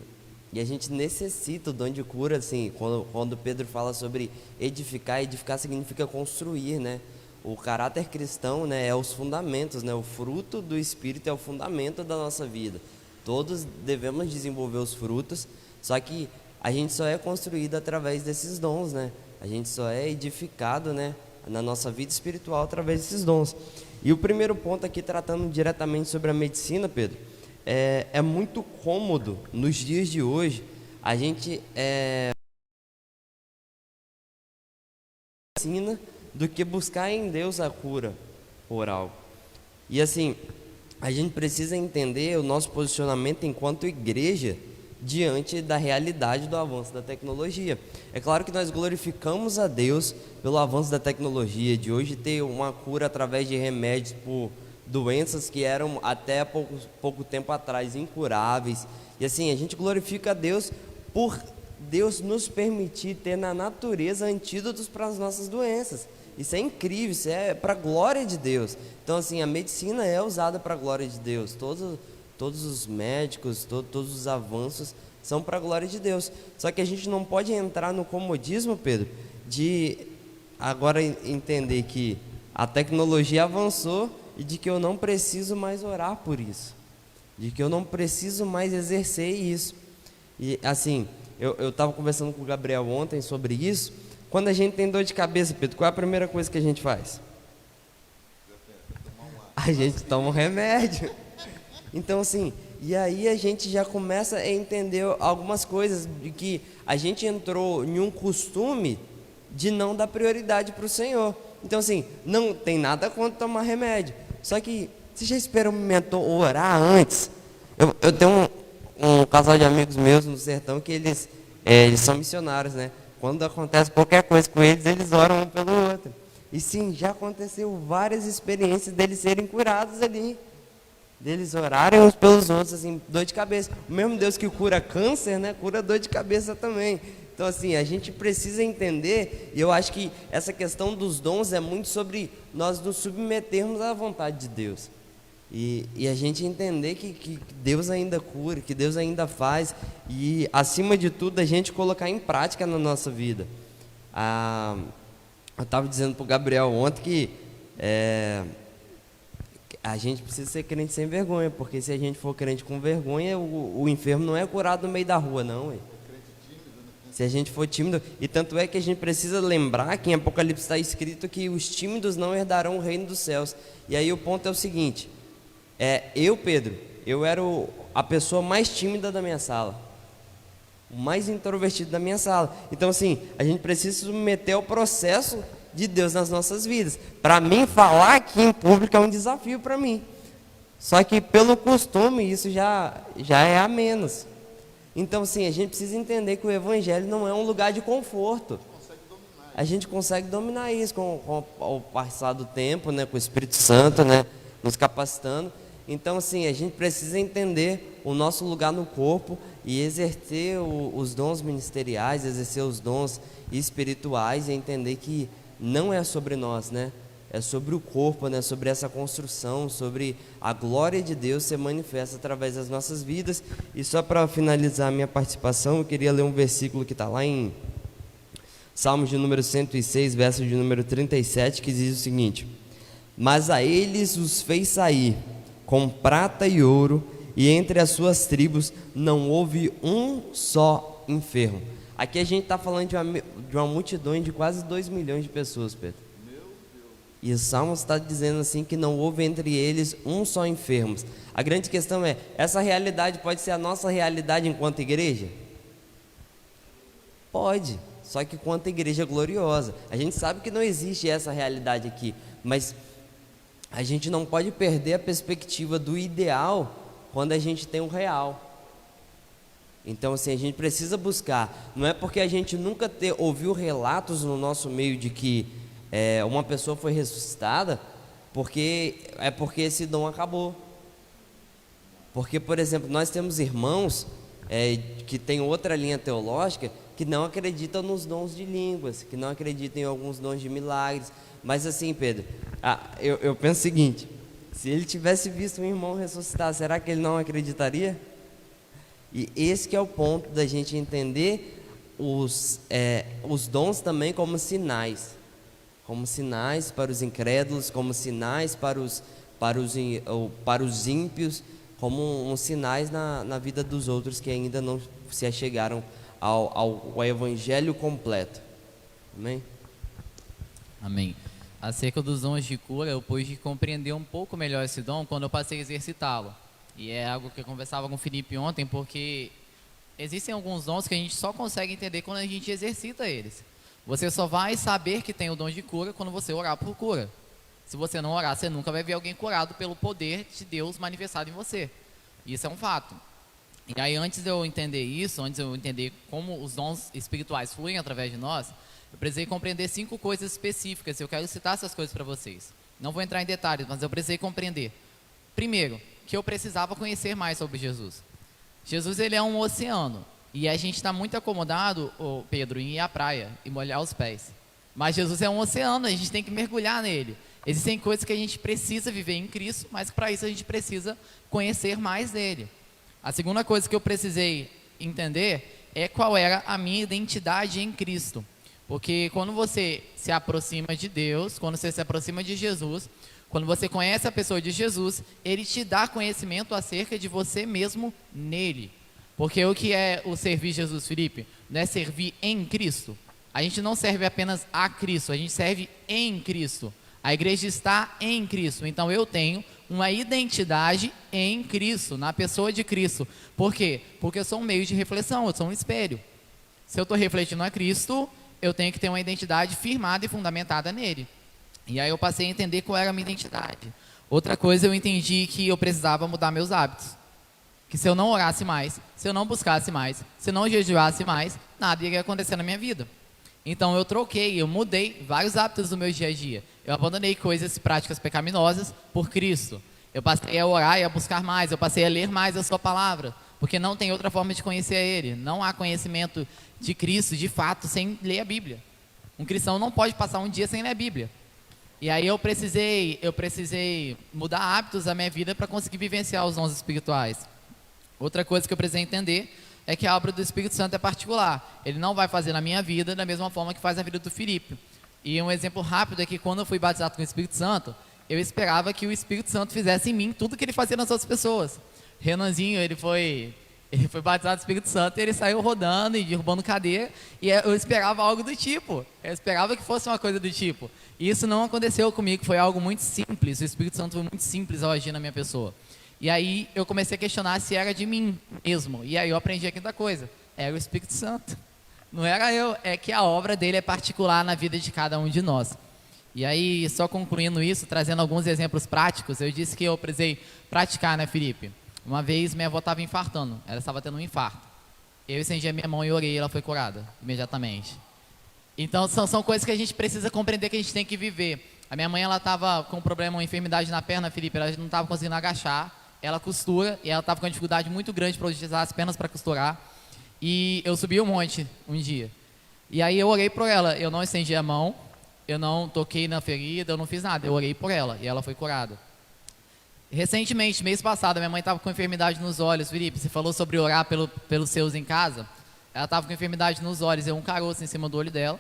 S3: a gente necessita o dom de cura, assim, quando Pedro fala sobre edificar significa construir, né? O caráter cristão, né, é os fundamentos, né? O fruto do Espírito é o fundamento da nossa vida. Todos devemos desenvolver os frutos, só que a gente só é construído através desses dons, né? A gente só é edificado, né, na nossa vida espiritual através desses dons. E o primeiro ponto aqui, tratando diretamente sobre a medicina, Pedro, é muito cômodo nos dias de hoje a gente medicina do que buscar em Deus a cura por algo. E assim, a gente precisa entender o nosso posicionamento enquanto igreja diante da realidade do avanço da tecnologia. É claro que nós glorificamos a Deus pelo avanço da tecnologia, de hoje ter uma cura através de remédios por doenças que eram até pouco tempo atrás incuráveis. E assim, a gente glorifica a Deus por Deus nos permitir ter na natureza antídotos para as nossas doenças. Isso é incrível, isso é para a glória de Deus. Então, assim, a medicina é usada para a glória de Deus. Todos os médicos, todos os avanços são para a glória de Deus. Só que a gente não pode entrar no comodismo, Pedro, de agora entender que a tecnologia avançou e de que eu não preciso mais orar por isso, de que eu não preciso mais exercer isso. E assim, eu estava conversando com o Gabriel ontem sobre isso. Quando a gente tem dor de cabeça, Pedro, qual é a primeira coisa que a gente faz? A gente toma um remédio. Então, assim, e aí a gente já começa a entender algumas coisas, de que a gente entrou em um costume de não dar prioridade para o Senhor. Então, assim, não tem nada contra tomar remédio. Só que, você já experimentou orar antes? Eu tenho um casal de amigos meus no sertão que eles são missionários, né? Quando acontece qualquer coisa com eles, eles oram um pelo outro. E sim, já aconteceu várias experiências deles serem curados ali. Deles orarem uns pelos outros, assim, dor de cabeça. O mesmo Deus que cura câncer, né? Cura dor de cabeça também. Então, assim, a gente precisa entender, e eu acho que essa questão dos dons é muito sobre nós nos submetermos à vontade de Deus. E a gente entender que Deus ainda cura, que Deus ainda faz, e, acima de tudo, a gente colocar em prática na nossa vida. Eu estava dizendo para o Gabriel ontem que a gente precisa ser crente sem vergonha, porque se a gente for crente com vergonha, o enfermo não é curado no meio da rua, não, ué. Se a gente for tímido, e tanto é que a gente precisa lembrar que em Apocalipse está escrito que os tímidos não herdarão o reino dos céus. E aí o ponto é o seguinte, Pedro, eu era a pessoa mais tímida da minha sala, o mais introvertido da minha sala. Então, assim, a gente precisa se submeter ao processo de Deus nas nossas vidas. Para mim, falar aqui em público é um desafio para mim. Só que pelo costume, isso já é a menos. Então, assim, a gente precisa entender que o Evangelho não é um lugar de conforto. A gente consegue dominar isso com o passar do tempo, né, com o Espírito Santo, né, nos capacitando. Então, assim, a gente precisa entender o nosso lugar no corpo e exercer os dons ministeriais, exercer os dons espirituais, e entender que não é sobre nós, né? É sobre o corpo, né? Sobre essa construção, sobre a glória de Deus ser manifesta através das nossas vidas. E só para finalizar a minha participação, eu queria ler um versículo que está lá em Salmos de número 106, verso de número 37, que diz o seguinte: mas a eles os fez sair com prata e ouro, e entre as suas tribos não houve um só enfermo. Aqui a gente está falando de uma multidão de quase 2 milhões de pessoas, Pedro. E o Salmo está dizendo assim que não houve entre eles um só enfermo. A grande questão é, essa realidade pode ser a nossa realidade enquanto igreja? Pode, só que quanto igreja gloriosa. A gente sabe que não existe essa realidade aqui, mas a gente não pode perder a perspectiva do ideal quando a gente tem o real. Então, assim, a gente precisa buscar. Não é porque a gente nunca ouviu relatos no nosso meio de que uma pessoa foi ressuscitada, porque esse dom acabou. Porque, por exemplo, nós temos irmãos que têm outra linha teológica, que não acreditam nos dons de línguas, que não acreditam em alguns dons de milagres. Mas assim, Pedro, eu penso o seguinte: se ele tivesse visto um irmão ressuscitar, será que ele não acreditaria? E esse que é o ponto da gente entender os dons também como sinais para os incrédulos, como sinais para os ímpios, como sinais na vida dos outros que ainda não se achegaram ao Evangelho completo. Amém?
S2: Amém. Acerca dos dons de cura, eu pude compreender um pouco melhor esse dom quando eu passei a exercitá-lo. E é algo que eu conversava com o Felipe ontem, porque existem alguns dons que a gente só consegue entender quando a gente exercita eles. Você só vai saber que tem o dom de cura quando você orar por cura. Se você não orar, você nunca vai ver alguém curado pelo poder de Deus manifestado em você. Isso é um fato. E aí, antes de eu entender isso, antes de eu entender como os dons espirituais fluem através de nós, eu precisei compreender 5 coisas específicas. Eu quero citar essas coisas para vocês. Não vou entrar em detalhes, mas eu precisei compreender. Primeiro, que eu precisava conhecer mais sobre Jesus. Jesus, ele é um oceano. E a gente está muito acomodado, Pedro, em ir à praia e molhar os pés. Mas Jesus é um oceano, a gente tem que mergulhar nele. Existem coisas que a gente precisa viver em Cristo, mas para isso a gente precisa conhecer mais dele. A segunda coisa que eu precisei entender é qual era a minha identidade em Cristo. Porque quando você se aproxima de Deus, quando você se aproxima de Jesus, quando você conhece a pessoa de Jesus, ele te dá conhecimento acerca de você mesmo nele. Porque o que é o servir Jesus, Felipe? Não é servir em Cristo. A gente não serve apenas a Cristo, a gente serve em Cristo. A igreja está em Cristo. Então eu tenho uma identidade em Cristo, na pessoa de Cristo. Por quê? Porque eu sou um meio de reflexão, eu sou um espelho. Se eu estou refletindo a Cristo, eu tenho que ter uma identidade firmada e fundamentada nele. E aí eu passei a entender qual era a minha identidade. Outra coisa, eu entendi que eu precisava mudar meus hábitos. Que se eu não orasse mais, se eu não buscasse mais, se eu não jejuasse mais, nada iria acontecer na minha vida. Então eu troquei, eu mudei vários hábitos do meu dia a dia. Eu abandonei coisas, práticas pecaminosas por Cristo. Eu passei a orar e a buscar mais, eu passei a ler mais a sua palavra. Porque não tem outra forma de conhecer Ele. Não há conhecimento de Cristo, de fato, sem ler a Bíblia. Um cristão não pode passar um dia sem ler a Bíblia. E aí eu precisei mudar hábitos da minha vida para conseguir vivenciar os dons espirituais. Outra coisa que eu precisei entender é que a obra do Espírito Santo é particular. Ele não vai fazer na minha vida da mesma forma que faz na vida do Felipe. E um exemplo rápido é que quando eu fui batizado com o Espírito Santo, eu esperava que o Espírito Santo fizesse em mim tudo que ele fazia nas outras pessoas. Renanzinho, ele foi batizado no Espírito Santo e ele saiu rodando e derrubando cadeira, e eu esperava algo do tipo, eu esperava que fosse uma coisa do tipo, e isso não aconteceu comigo, foi algo muito simples, o Espírito Santo foi muito simples ao agir na minha pessoa. E aí eu comecei a questionar se era de mim mesmo, e aí eu aprendi a quinta coisa, era o Espírito Santo, não era eu, é que a obra dele é particular na vida de cada um de nós. E aí, só concluindo isso, trazendo alguns exemplos práticos, eu disse que eu precisei praticar, né, Felipe? Uma vez minha avó estava infartando, ela estava tendo um infarto. Eu estendi a minha mão e orei e ela foi curada, imediatamente. Então são coisas que a gente precisa compreender, que a gente tem que viver. A minha mãe, ela estava com um problema, uma enfermidade na perna, Felipe, ela não estava conseguindo agachar, ela costura, e ela estava com uma dificuldade muito grande para utilizar as pernas para costurar. E eu subi um monte um dia. E aí eu orei por ela, eu não estendi a mão, eu não toquei na ferida, eu não fiz nada, eu orei por ela e ela foi curada. Recentemente, mês passado, minha mãe estava com enfermidade nos olhos. Felipe, você falou sobre orar pelos seus em casa. Ela estava com enfermidade nos olhos, um caroço em cima do olho dela.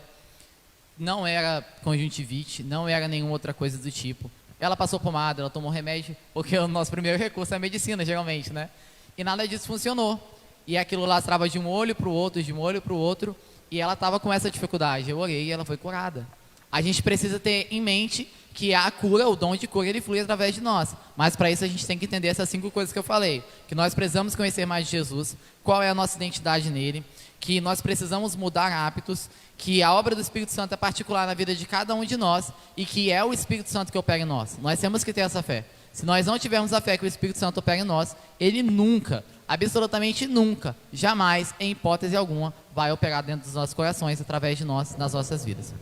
S2: Não era conjuntivite, não era nenhuma outra coisa do tipo. Ela passou pomada, ela tomou remédio, porque o nosso primeiro recurso é a medicina, geralmente, né? E nada disso funcionou. E aquilo lastrava de um olho para o outro, de um olho para o outro, e ela estava com essa dificuldade. Eu orei e ela foi curada. A gente precisa ter em mente que a cura, o dom de cura, ele flui através de nós. Mas para isso a gente tem que entender essas 5 coisas que eu falei. Que nós precisamos conhecer mais de Jesus, qual é a nossa identidade nele, que nós precisamos mudar hábitos, que a obra do Espírito Santo é particular na vida de cada um de nós e que é o Espírito Santo que opera em nós. Nós temos que ter essa fé. Se nós não tivermos a fé que o Espírito Santo opera em nós, ele nunca, absolutamente nunca, jamais, em hipótese alguma, vai operar dentro dos nossos corações, através de nós, nas nossas vidas.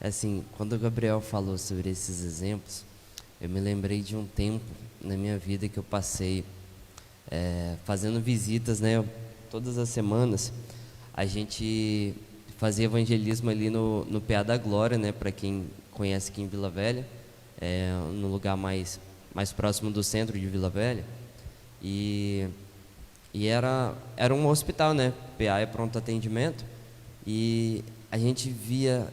S3: Assim, quando o Gabriel falou sobre esses exemplos, eu me lembrei de um tempo na minha vida que eu passei fazendo visitas, né? Todas as semanas a gente fazia evangelismo ali no PA da Glória, né? Para quem conhece aqui em Vila Velha, no lugar mais próximo do centro de Vila Velha. E era um hospital, né? PA é pronto atendimento, e a gente via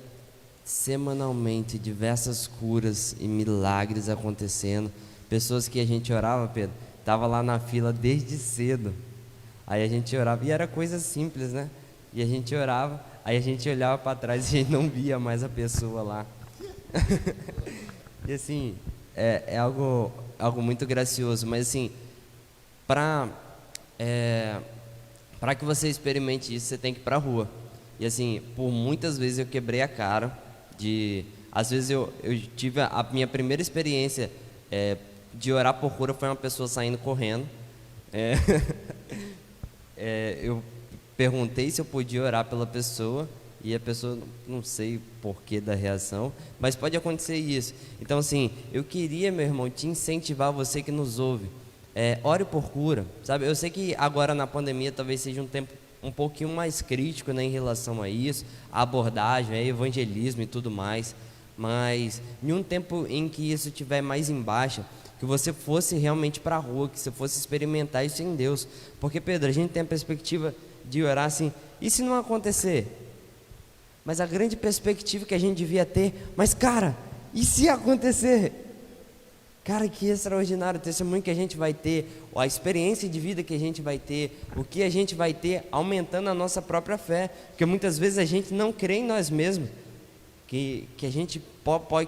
S3: semanalmente diversas curas e milagres acontecendo. Pessoas que a gente orava, Pedro, estava lá na fila desde cedo. Aí a gente orava, e era coisa simples, né? E a gente orava, aí a gente olhava para trás e a gente não via mais a pessoa lá. E assim, é algo muito gracioso. Mas assim, para que você experimente isso, você tem que ir para a rua. E assim, por muitas vezes eu quebrei a cara. Às vezes eu tive a minha primeira experiência de orar por cura, foi uma pessoa saindo correndo. Eu perguntei se eu podia orar pela pessoa, e a pessoa, não sei o porquê da reação, mas pode acontecer isso. Então assim, eu queria, meu irmão, te incentivar, você que nos ouve, ore por cura, sabe? Eu sei que agora na pandemia talvez seja um tempo um pouquinho mais crítico, né, em relação a isso, a abordagem, evangelismo e tudo mais, mas em um tempo em que isso estiver mais em baixa, que você fosse realmente para a rua, que você fosse experimentar isso em Deus. Porque, Pedro, a gente tem a perspectiva de orar assim, e se não acontecer? Mas a grande perspectiva que a gente devia ter, mas cara, e se acontecer? Cara, que extraordinário o testemunho que a gente vai ter, a experiência de vida que a gente vai ter, o que a gente vai ter aumentando a nossa própria fé, porque muitas vezes a gente não crê em nós mesmos, que a gente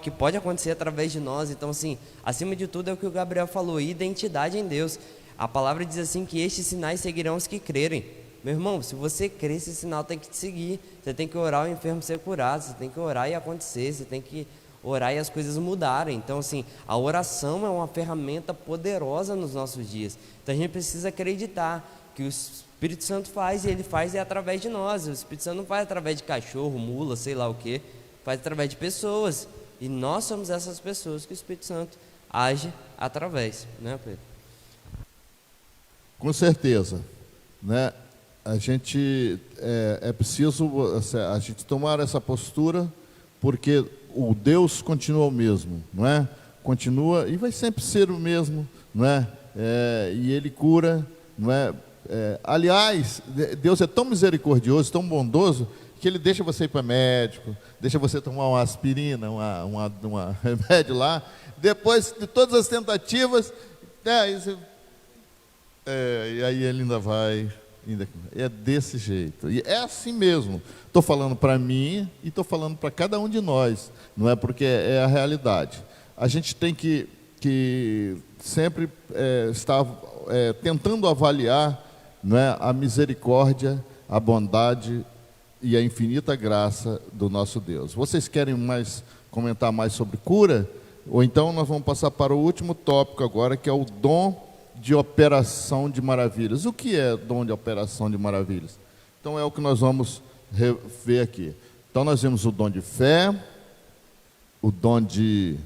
S3: que pode acontecer através de nós. Então, assim, acima de tudo é o que o Gabriel falou, identidade em Deus. A palavra diz assim que estes sinais seguirão os que crerem. Meu irmão, se você crer, esse sinal tem que te seguir. Você tem que orar o enfermo ser curado, você tem que orar e acontecer, você tem que orar e as coisas mudarem. Então, assim, a oração é uma ferramenta poderosa nos nossos dias. Então, a gente precisa acreditar que o Espírito Santo faz, e Ele faz através de nós. O Espírito Santo não faz através de cachorro, mula, sei lá o quê, faz através de pessoas. E nós somos essas pessoas que o Espírito Santo age através, né, Pedro?
S1: Com certeza, né? A gente é preciso a gente tomar essa postura, porque o Deus continua o mesmo, não é? Continua e vai sempre ser o mesmo, não é? E Ele cura, não é? Aliás, Deus é tão misericordioso, tão bondoso, que Ele deixa você ir para médico, deixa você tomar uma aspirina, uma remédio lá, depois de todas as tentativas, e aí Ele ainda vai. É desse jeito, e é assim mesmo. Estou falando para mim e estou falando para cada um de nós, não é? Porque é a realidade. A gente tem que sempre estar tentando avaliar, não é, a misericórdia, a bondade e a infinita graça do nosso Deus. Vocês querem comentar mais sobre cura? Ou então nós vamos passar para o último tópico agora, que é o dom de operação de maravilhas. O que é dom de operação de maravilhas? Então é o que nós vamos ver aqui. Então nós vemos o dom de fé, o dom de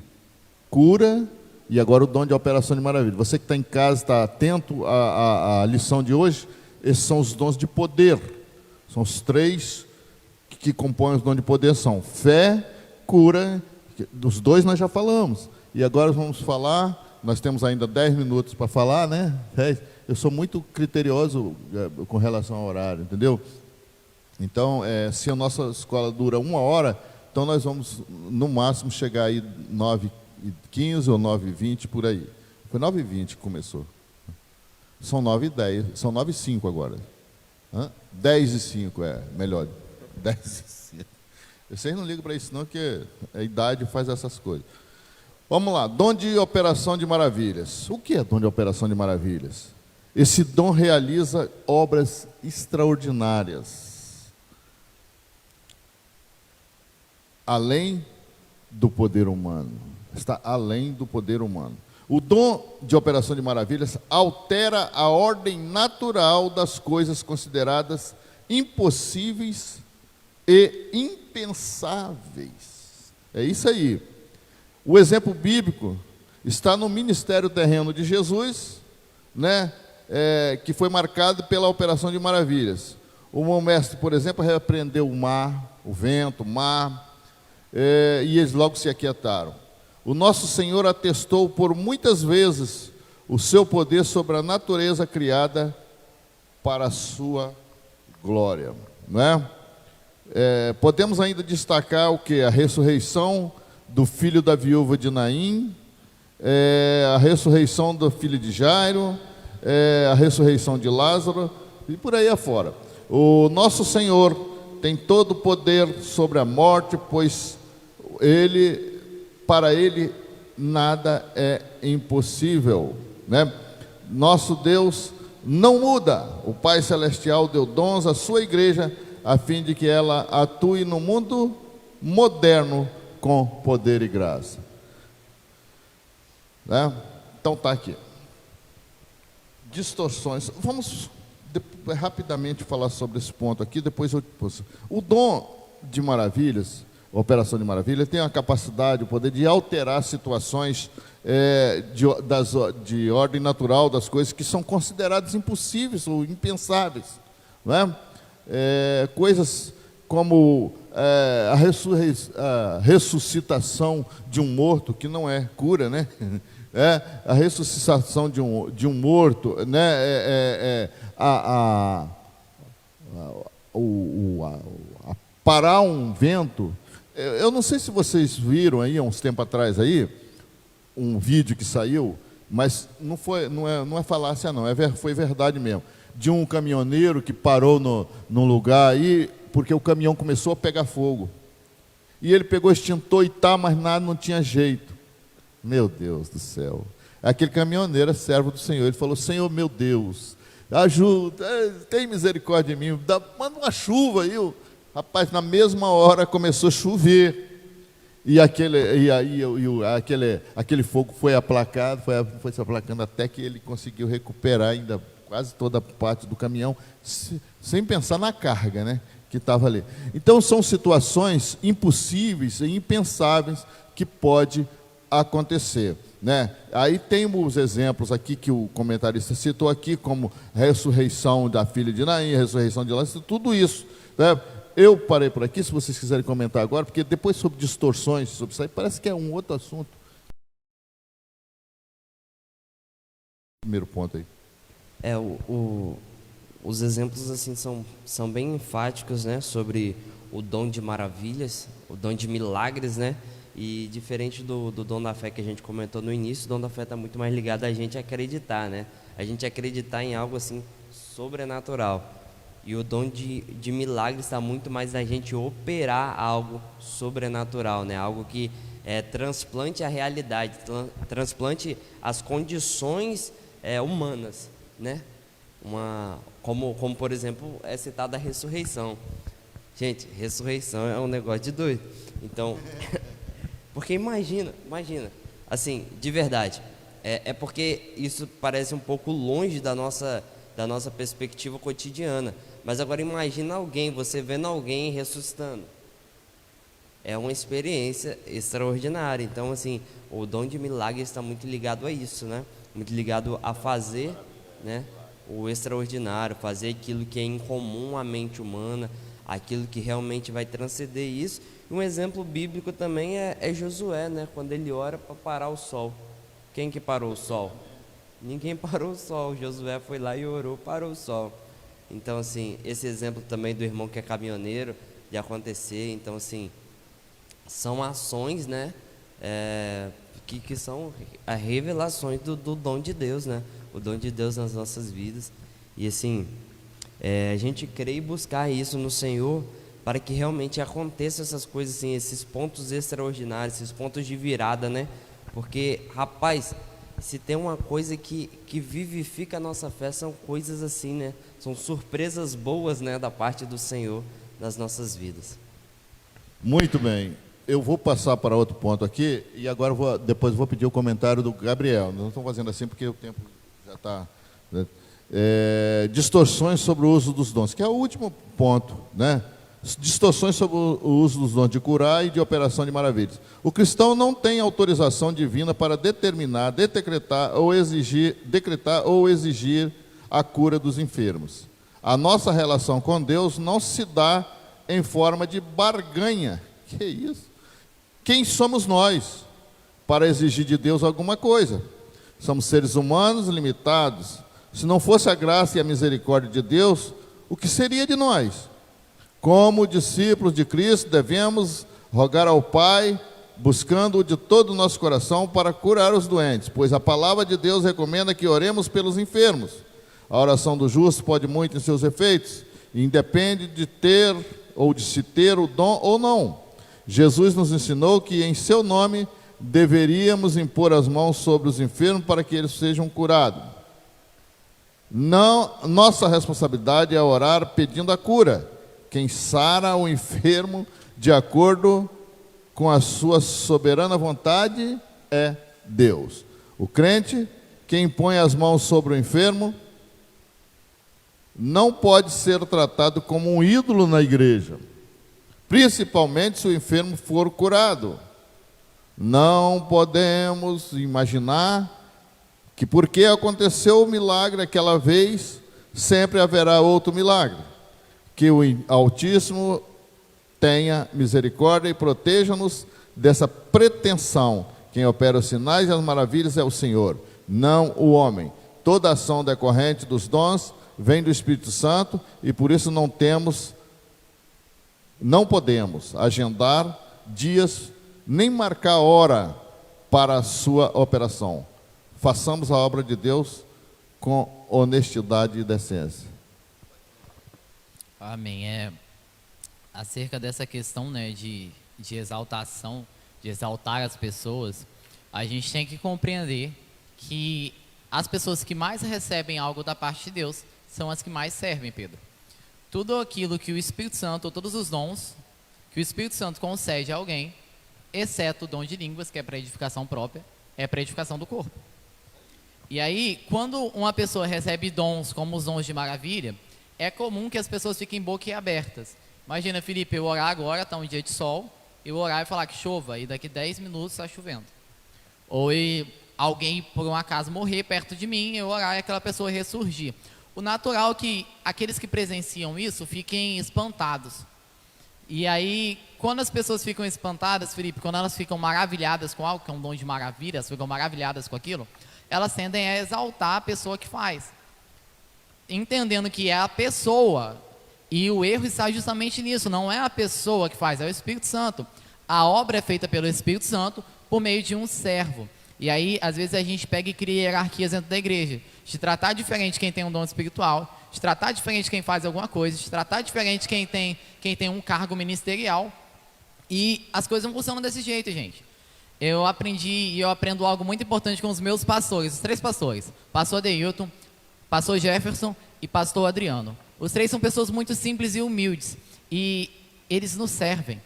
S1: cura e agora o dom de operação de maravilhas. Você que está em casa, está atento à lição de hoje, esses são os dons de poder. São os três que compõem os dons de poder, são fé, cura, dos dois nós já falamos. E agora vamos falar. Nós temos ainda 10 minutos para falar, né? Eu sou muito criterioso com relação ao horário, entendeu? Então, se a nossa escola dura 1 hora, então nós vamos, no máximo, chegar aí 9h15 ou 9h20, por aí. Foi 9h20 que começou. São 9h10, são 9h05 agora. 10h05, melhor. 10h05. Vocês não ligam para isso não, porque a idade faz essas coisas. Vamos lá, dom de operação de maravilhas. O que é dom de operação de maravilhas? Esse dom realiza obras extraordinárias, além do poder humano. Está além do poder humano. O dom de operação de maravilhas altera a ordem natural das coisas consideradas impossíveis e impensáveis. É isso aí. O exemplo bíblico está no ministério terreno de Jesus, né, que foi marcado pela operação de maravilhas. O meu mestre, por exemplo, repreendeu o mar, o vento, o mar, e eles logo se aquietaram. O nosso Senhor atestou por muitas vezes o seu poder sobre a natureza criada para a sua glória, não é? Podemos ainda destacar o que? A ressurreição do filho da viúva de Naim, a ressurreição do filho de Jairo, a ressurreição de Lázaro e por aí afora. O nosso Senhor tem todo o poder sobre a morte, pois para Ele nada é impossível, né? Nosso Deus não muda. O Pai Celestial deu dons à sua igreja, a fim de que ela atue no mundo moderno com poder e graça, né? Então está aqui. Distorções. Vamos rapidamente falar sobre esse ponto aqui, depois o dom de maravilhas, a operação de maravilha, tem a capacidade, o poder de alterar situações de ordem natural das coisas que são consideradas impossíveis ou impensáveis, não é? Coisas como a ressuscitação de um morto, que não é cura, né? A ressuscitação de um morto, né? Parar um vento. Eu não sei se vocês viram aí, há uns tempos atrás aí, um vídeo que saiu, mas não é falácia não, foi verdade mesmo, de um caminhoneiro que parou num lugar aí, porque o caminhão começou a pegar fogo. E ele pegou extintor e tal, mas nada, não tinha jeito. Meu Deus do céu. Aquele caminhoneiro é servo do Senhor. Ele falou: Senhor, meu Deus, ajuda, tem misericórdia de mim, manda uma chuva aí. Rapaz, na mesma hora começou a chover. E aquele fogo foi aplacado, foi se aplacando até que ele conseguiu recuperar ainda quase toda a parte do caminhão, sem pensar na carga, né, que estava ali. Então são situações impossíveis e impensáveis que pode acontecer, né? Aí tem os exemplos aqui que o comentarista citou aqui, como a ressurreição da filha de Naim, a ressurreição de Lázaro, tudo isso, né? Eu parei por aqui, se vocês quiserem comentar agora, porque depois sobre distorções, sobre isso aí, parece que é um outro assunto. Primeiro ponto aí.
S3: Os exemplos assim são bem enfáticos, né, sobre o dom de maravilhas, o dom de milagres, né? E diferente do dom da fé que a gente comentou no início, o dom da fé está muito mais ligado a gente acreditar, né? A gente acreditar em algo assim sobrenatural. E o dom de milagres está muito mais a gente operar algo sobrenatural, né? Algo que transplante a realidade, transplante as condições humanas, né? Como por exemplo é citada a ressurreição. Gente, ressurreição é um negócio de doido. Então, porque imagina, assim, de verdade, é porque isso parece um pouco longe da nossa perspectiva cotidiana. Mas agora imagina você vendo alguém ressuscitando. É uma experiência extraordinária. Então, assim, o dom de milagre está muito ligado a isso, né? Muito ligado a fazer, né, o extraordinário, fazer aquilo que é incomum à mente humana, aquilo que realmente vai transcender isso. E um exemplo bíblico também é Josué, né? Quando ele ora para parar o sol. Quem que parou o sol? Ninguém parou o sol. Josué foi lá e orou, parou o sol. Então, assim, esse exemplo também do irmão que é caminhoneiro, de acontecer. Então, assim, são ações, né, que são as revelações do dom de Deus, né? O dom de Deus nas nossas vidas. E, assim, a gente crê e buscar isso no Senhor para que realmente aconteçam essas coisas, assim, esses pontos extraordinários, esses pontos de virada, né? Porque, rapaz, se tem uma coisa que vivifica a nossa fé, são coisas assim, né? São surpresas boas, né, da parte do Senhor nas nossas vidas.
S1: Muito bem. Eu vou passar para outro ponto aqui e agora depois vou pedir o comentário do Gabriel. Nós não estamos fazendo assim porque o tempo já está... Né? Distorções sobre o uso dos dons, que é o último ponto, né? Distorções sobre o uso dos dons de curar e de operação de maravilhas. O cristão não tem autorização divina para decretar ou exigir a cura dos enfermos. A nossa relação com Deus não se dá em forma de barganha. Que isso? Quem somos nós para exigir de Deus alguma coisa? Somos seres humanos limitados. Se não fosse a graça e a misericórdia de Deus, o que seria de nós? Como discípulos de Cristo, devemos rogar ao Pai, buscando-o de todo o nosso coração para curar os doentes, pois a palavra de Deus recomenda que oremos pelos enfermos. A oração do justo pode muito em seus efeitos, e independe de ter ou de se ter o dom ou não. Jesus nos ensinou que em seu nome deveríamos impor as mãos sobre os enfermos para que eles sejam curados. Não, nossa responsabilidade é orar pedindo a cura. Quem sara o enfermo de acordo com a sua soberana vontade é Deus. O crente que impõe as mãos sobre o enfermo não pode ser tratado como um ídolo na igreja, principalmente se o enfermo for curado. Não podemos imaginar que porque aconteceu o milagre aquela vez, sempre haverá outro milagre. Que o Altíssimo tenha misericórdia e proteja-nos dessa pretensão. Quem opera os sinais e as maravilhas é o Senhor, não o homem. Toda ação decorrente dos dons vem do Espírito Santo e por isso não podemos agendar dias, nem marcar hora para a sua operação. Façamos a obra de Deus com honestidade e decência.
S2: Amém. Acerca dessa questão, né, de exaltação, de exaltar as pessoas, a gente tem que compreender que as pessoas que mais recebem algo da parte de Deus são as que mais servem, Pedro. Tudo aquilo que o Espírito Santo, ou todos os dons que o Espírito Santo concede a alguém, exceto o dom de línguas, que é para edificação própria, é para edificação do corpo. E aí, quando uma pessoa recebe dons como os dons de maravilha, é comum que as pessoas fiquem boquiabertas. Imagina, Felipe, eu orar agora, está um dia de sol, eu orar e falar que chova, e daqui 10 minutos está chovendo. Ou alguém, por um acaso, morrer perto de mim, eu orar e aquela pessoa ressurgir. O natural é que aqueles que presenciam isso fiquem espantados. E aí, quando as pessoas ficam espantadas, Felipe, quando elas ficam maravilhadas com algo, que é um dom de maravilha, elas ficam maravilhadas com aquilo, elas tendem a exaltar a pessoa que faz, entendendo que é a pessoa, e o erro está justamente nisso, não é a pessoa que faz, é o Espírito Santo. A obra é feita pelo Espírito Santo por meio de um servo. E aí, às vezes a gente pega e cria hierarquias dentro da igreja, de tratar diferente quem tem um dom espiritual, de tratar diferente quem faz alguma coisa, de tratar diferente quem tem um cargo ministerial, e as coisas não funcionam desse jeito, gente. Eu aprendi e eu aprendo algo muito importante com os meus pastores, os 3 pastores, pastor Adeilton, pastor Jefferson e pastor Adriano. Os 3 são pessoas muito simples e humildes, e eles nos servem.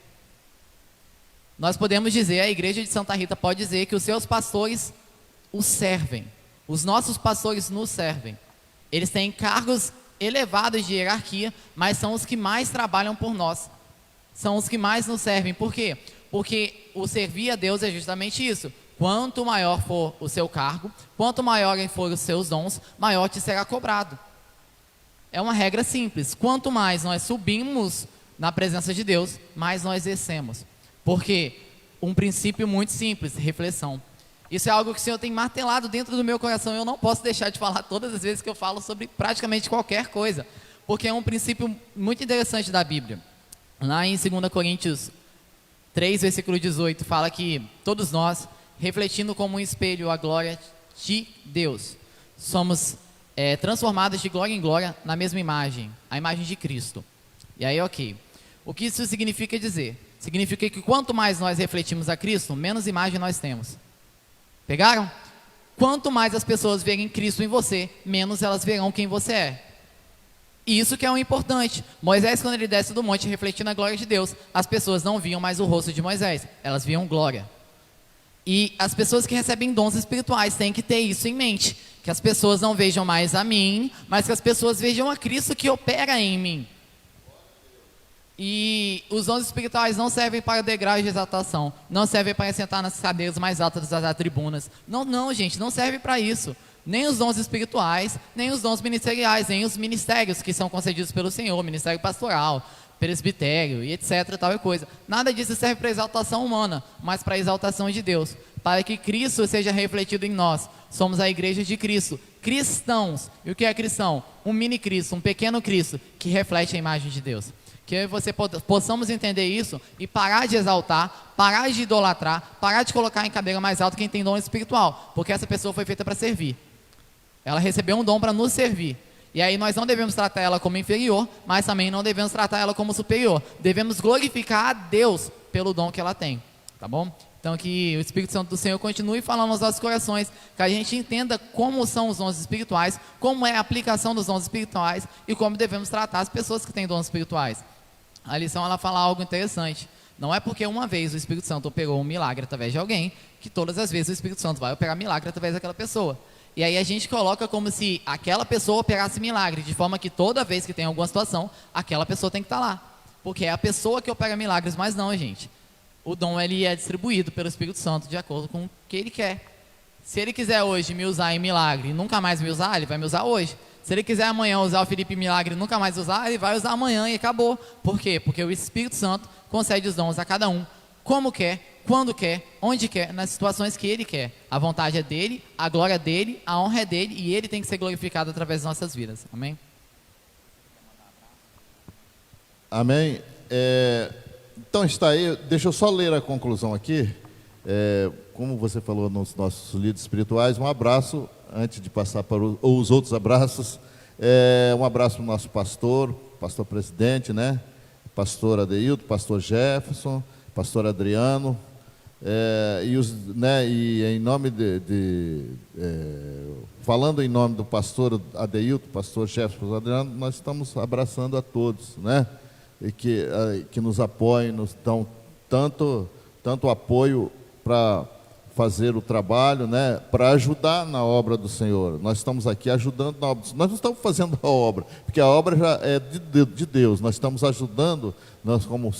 S2: Nós podemos dizer, a igreja de Santa Rita pode dizer que os seus pastores os servem. Os nossos pastores nos servem. Eles têm cargos elevados de hierarquia, mas são os que mais trabalham por nós. São os que mais nos servem. Por quê? Porque o servir a Deus é justamente isso. Quanto maior for o seu cargo, quanto maior forem os seus dons, maior te será cobrado. É uma regra simples. Quanto mais nós subimos na presença de Deus, mais nós descemos. Porque um princípio muito simples, reflexão. Isso é algo que o Senhor tem martelado dentro do meu coração. Eu não posso deixar de falar todas as vezes que eu falo sobre praticamente qualquer coisa, porque é um princípio muito interessante da Bíblia. Lá em 2 Coríntios 3, versículo 18, fala que todos nós, refletindo como um espelho a glória de Deus, somos transformados de glória em glória na mesma imagem, a imagem de Cristo. E aí, ok. O que isso significa dizer? Significa que quanto mais nós refletimos a Cristo, menos imagem nós temos. Pegaram? Quanto mais as pessoas verem Cristo em você, menos elas verão quem você é. Isso que é o importante. Moisés, quando ele desce do monte refletindo a glória de Deus, as pessoas não viam mais o rosto de Moisés, elas viam glória. E as pessoas que recebem dons espirituais têm que ter isso em mente, que as pessoas não vejam mais a mim, mas que as pessoas vejam a Cristo que opera em mim. E os dons espirituais não servem para degraus de exaltação, não servem para sentar nas cadeiras mais altas das tribunas. Não, gente, não serve para isso. Nem os dons espirituais, nem os dons ministeriais, nem os ministérios que são concedidos pelo Senhor, ministério pastoral, presbitério e etc, tal coisa. Nada disso serve para exaltação humana, mas para exaltação de Deus, para que Cristo seja refletido em nós. Somos a igreja de Cristo, cristãos. E o que é cristão? Um mini Cristo, um pequeno Cristo, que reflete a imagem de Deus. Que eu e você possamos entender isso e parar de exaltar, parar de idolatrar, parar de colocar em cadeira mais alta quem tem dom espiritual, porque essa pessoa foi feita para servir. Ela recebeu um dom para nos servir. E aí nós não devemos tratar ela como inferior, mas também não devemos tratar ela como superior. Devemos glorificar a Deus pelo dom que ela tem, tá bom? Então que o Espírito Santo do Senhor continue falando nos nossos corações, que a gente entenda como são os dons espirituais, como é a aplicação dos dons espirituais e como devemos tratar as pessoas que têm dons espirituais. A lição, ela fala algo interessante. Não é porque uma vez o Espírito Santo operou um milagre através de alguém, que todas as vezes o Espírito Santo vai operar milagre através daquela pessoa. E aí a gente coloca como se aquela pessoa operasse milagre, de forma que toda vez que tem alguma situação, aquela pessoa tem que estar lá. Porque é a pessoa que opera milagres, mas não, gente. O dom, ele é distribuído pelo Espírito Santo de acordo com o que ele quer. Se ele quiser hoje me usar em milagre e nunca mais me usar, ele vai me usar hoje. Se ele quiser amanhã usar o Felipe Milagre e nunca mais usar, ele vai usar amanhã e acabou. Por quê? Porque o Espírito Santo concede os dons a cada um, como quer, quando quer, onde quer, nas situações que ele quer. A vontade é dele, a glória é dele, a honra é dele e ele tem que ser glorificado através das nossas vidas. Amém?
S1: Amém. Então está aí, deixa eu só ler a conclusão aqui, como você falou nos nossos líderes espirituais, um abraço, antes de passar para os outros abraços, um abraço para o nosso pastor presidente, né? Pastor Adeilton, pastor Jefferson, pastor Adriano, e em nome falando em nome do pastor Adeilton, pastor Jefferson, pastor Adriano, nós estamos abraçando a todos, né? E que nos apoiem, nos dão tanto apoio para fazer o trabalho, né, para ajudar na obra do Senhor. Nós estamos aqui ajudando na obra. Nós não estamos fazendo a obra, porque a obra já é de Deus. Nós estamos ajudando, nós como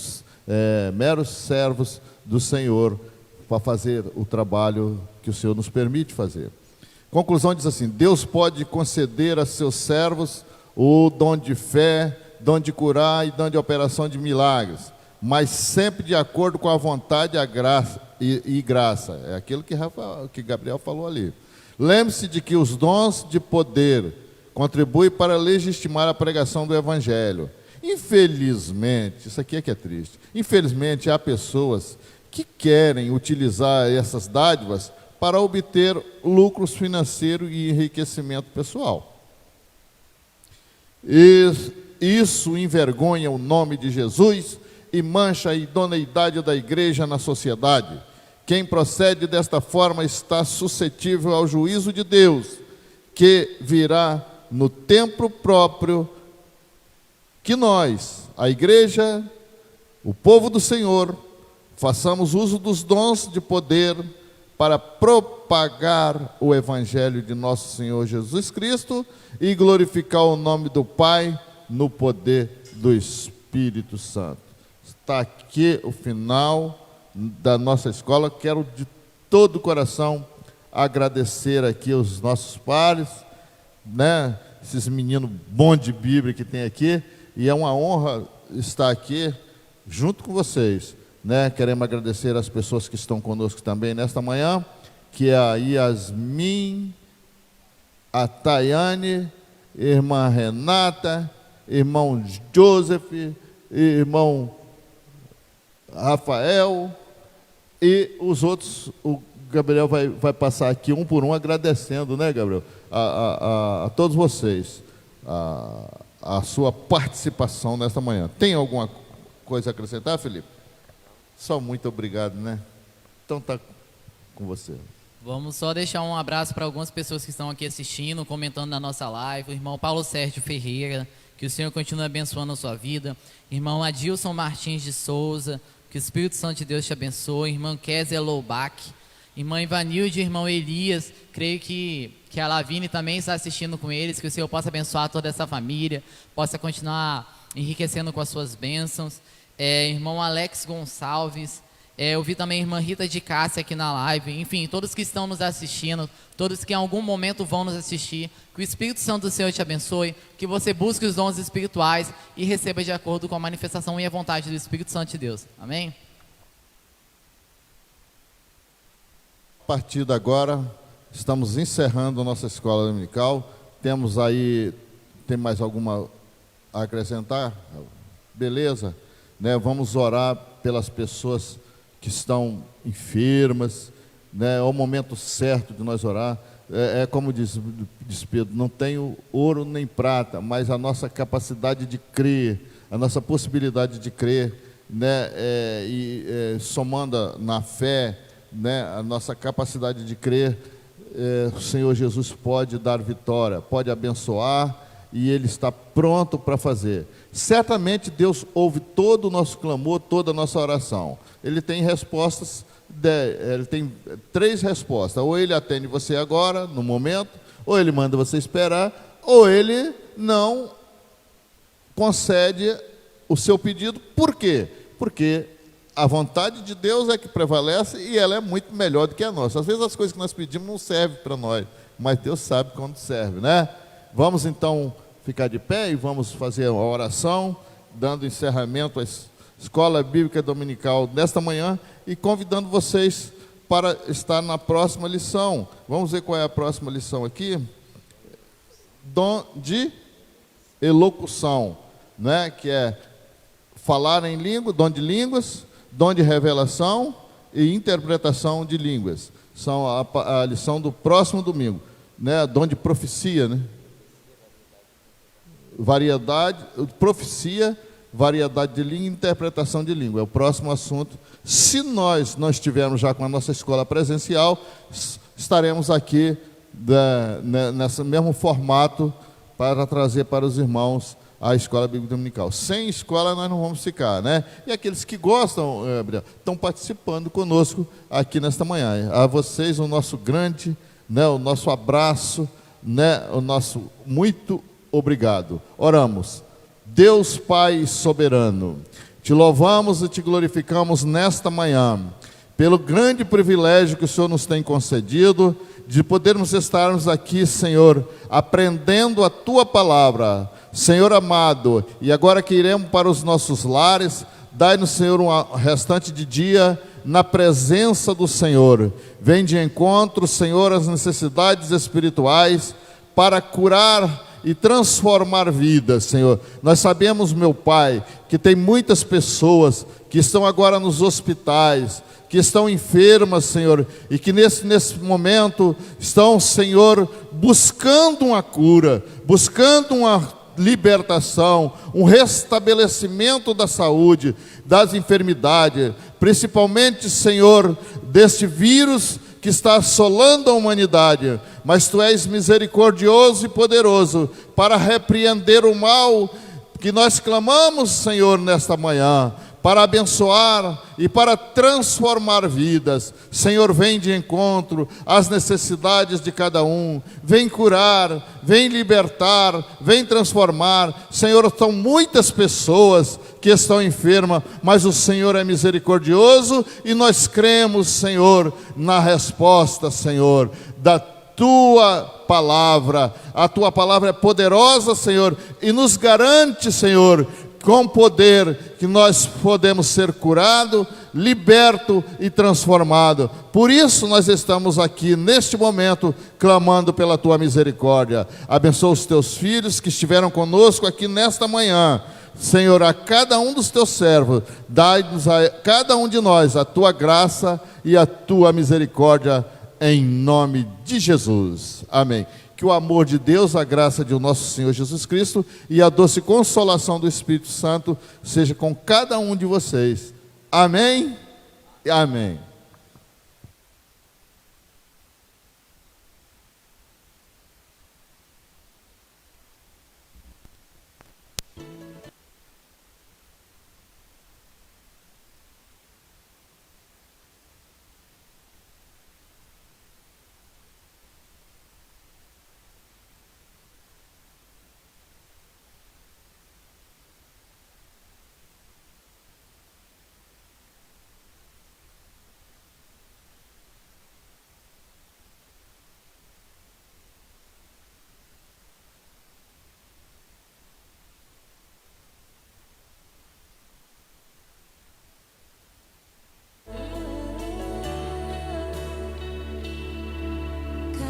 S1: meros servos do Senhor, para fazer o trabalho que o Senhor nos permite fazer. Conclusão diz assim: Deus pode conceder a seus servos o dom de fé, dom de curar e dom de operação de milagres, mas sempre de acordo com a vontade e graça. É aquilo que Gabriel falou ali. Lembre-se de que os dons de poder contribuem para legitimar a pregação do Evangelho. Infelizmente, isso aqui é que é triste, infelizmente há pessoas que querem utilizar essas dádivas para obter lucros financeiros e enriquecimento pessoal. Isso envergonha o nome de Jesus e mancha a idoneidade da igreja na sociedade. Quem procede desta forma está suscetível ao juízo de Deus, que virá no tempo próprio que nós, a igreja, o povo do Senhor, façamos uso dos dons de poder para propagar o Evangelho de nosso Senhor Jesus Cristo e glorificar o nome do Pai no poder do Espírito Santo. Está aqui o final da nossa escola. Quero de todo o coração agradecer aqui os nossos pares, né? Esses meninos bons de Bíblia que tem aqui, e é uma honra estar aqui junto com vocês, né? Queremos agradecer as pessoas que estão conosco também nesta manhã, que é a Yasmin, a Tayane, irmã Renata, irmão Joseph, irmão Rafael e os outros. O Gabriel vai passar aqui um por um agradecendo, né, Gabriel, a todos vocês a sua participação nesta manhã. Tem alguma coisa a acrescentar, Felipe? Só muito obrigado, né? Então tá com você.
S2: Vamos só deixar um abraço para algumas pessoas que estão aqui assistindo, comentando na nossa live. O irmão Paulo Sérgio Ferreira, que o Senhor continue abençoando a sua vida. Irmão Adilson Martins de Souza, que o Espírito Santo de Deus te abençoe. Irmã Kézia Loubach, irmã Ivanilde, irmão Elias, creio que a Lavine também está assistindo com eles, que o Senhor possa abençoar toda essa família, possa continuar enriquecendo com as suas bênçãos. Irmão Alex Gonçalves, eu vi também a irmã Rita de Cássia aqui na live. Enfim, todos que estão nos assistindo, todos que em algum momento vão nos assistir, que o Espírito Santo do Senhor te abençoe, que você busque os dons espirituais e receba de acordo com a manifestação e a vontade do Espírito Santo de Deus. Amém?
S1: A partir de agora, estamos encerrando a nossa escola dominical. Tem mais alguma a acrescentar? Beleza? Né? Vamos orar pelas pessoas que estão enfermas, né? É o momento certo de nós orar. Como diz Pedro, não tenho ouro nem prata, mas a nossa capacidade de crer, a nossa possibilidade de crer, né? Somando na fé, né? A nossa capacidade de crer, o Senhor Jesus pode dar vitória, pode abençoar, e Ele está pronto para fazer. Certamente Deus ouve todo o nosso clamor, toda a nossa oração. Ele tem respostas, ele tem 3 respostas: ou Ele atende você agora, no momento, ou Ele manda você esperar, ou Ele não concede o seu pedido. Por quê? Porque a vontade de Deus é que prevalece e ela é muito melhor do que a nossa. Às vezes as coisas que nós pedimos não servem para nós, mas Deus sabe quando serve, né? Vamos então ficar de pé e vamos fazer a oração, dando encerramento à Escola Bíblica Dominical nesta manhã e convidando vocês para estar na próxima lição. Vamos ver qual é a próxima lição aqui. Dom de elocução, né? Que é falar em língua, dom de línguas, dom de revelação e interpretação de línguas. São a lição do próximo domingo, né? Dom de profecia, né? Profecia, variedade de língua e interpretação de língua. É o próximo assunto. Se nós não estivermos já com a nossa escola presencial, estaremos aqui nesse mesmo formato para trazer para os irmãos a escola bíblica dominical. Sem escola nós não vamos ficar, né? E aqueles que gostam, Gabriel, estão participando conosco aqui nesta manhã. A vocês o nosso grande, né, o nosso abraço, né, o nosso muito obrigado. Oramos. Deus Pai soberano, te louvamos e te glorificamos nesta manhã, pelo grande privilégio que o Senhor nos tem concedido, de podermos estarmos aqui, Senhor, aprendendo a Tua palavra. Senhor amado, e agora que iremos para os nossos lares, dai-nos, Senhor, um restante de dia na presença do Senhor. Vem de encontro, Senhor, às necessidades espirituais para curar e transformar vidas, Senhor. Nós sabemos, meu Pai, que tem muitas pessoas que estão agora nos hospitais, que estão enfermas, Senhor, e que nesse momento estão, Senhor, buscando uma cura, buscando uma libertação, um restabelecimento da saúde, das enfermidades, principalmente, Senhor, deste vírus que está assolando a humanidade. Mas Tu és misericordioso e poderoso para repreender o mal que nós clamamos, Senhor, nesta manhã, para abençoar e para transformar vidas. Senhor, vem de encontro às necessidades de cada um, vem curar, vem libertar, vem transformar. Senhor, são muitas pessoas que estão enfermas, mas o Senhor é misericordioso e nós cremos, Senhor, na resposta, Senhor, da Tua palavra. A Tua palavra é poderosa, Senhor, e nos garante, Senhor, com poder, que nós podemos ser curados, libertos e transformados. Por isso nós estamos aqui neste momento, clamando pela Tua misericórdia. Abençoa os Teus filhos que estiveram conosco aqui nesta manhã. Senhor, a cada um dos Teus servos, dai-nos a cada um de nós a Tua graça e a Tua misericórdia, em nome de Jesus. Amém. Que o amor de Deus, a graça de nosso Senhor Jesus Cristo e a doce consolação do Espírito Santo seja com cada um de vocês. Amém e amém.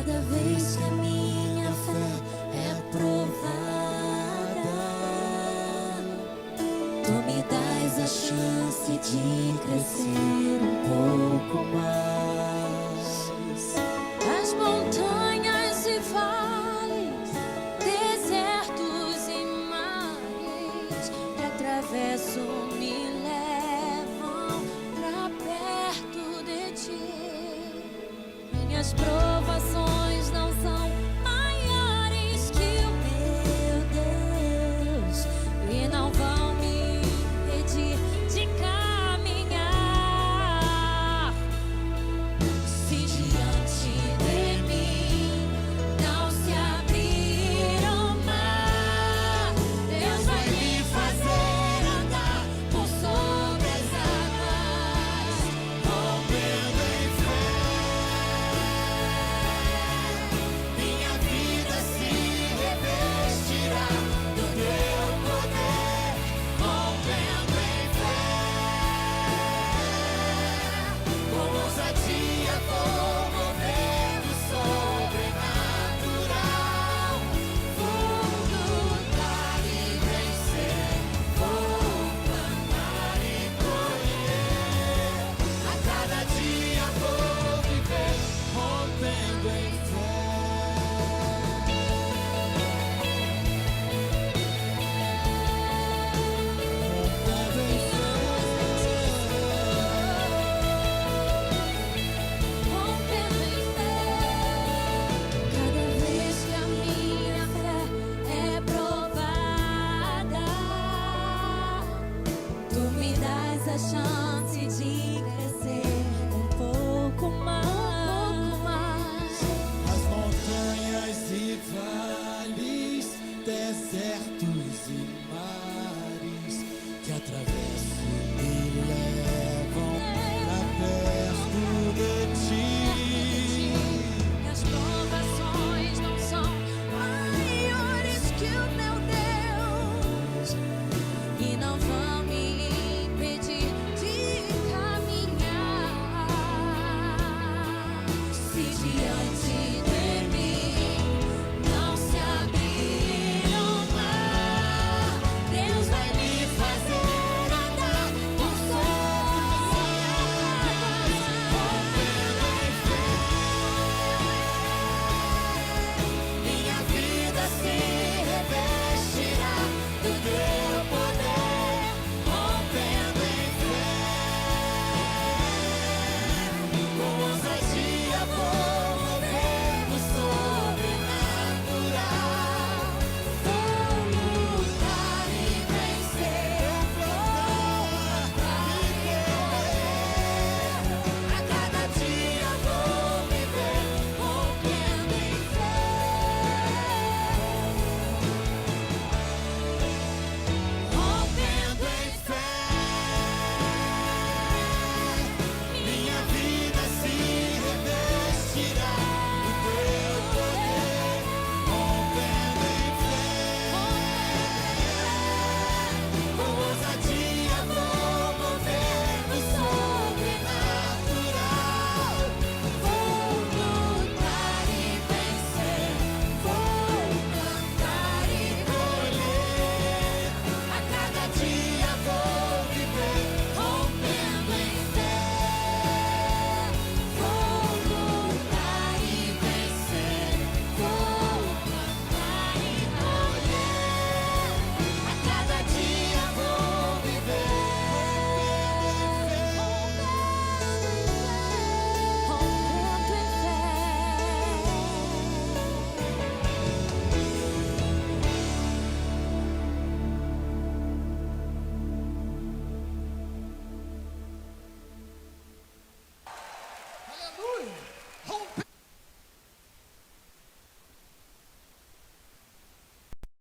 S4: Cada vez que a minha fé é provada, Tu me dás a chance de crescer um pouco mais. As montanhas e vales, desertos e mares que atravesso me levam pra perto de Ti. Minhas provações não são maiores que o meu Deus e não vão me impedir de caminhar. Se diante de mim não se abrir o mar, Deus vai me fazer andar por sobre as águas, rompendo em fé. essa chance de crescer um pouco mais.
S5: As montanhas e vales, desertos e mares que atravesso me levam pra perto de ti.
S4: As provações não são maiores que o meu Deus e não vão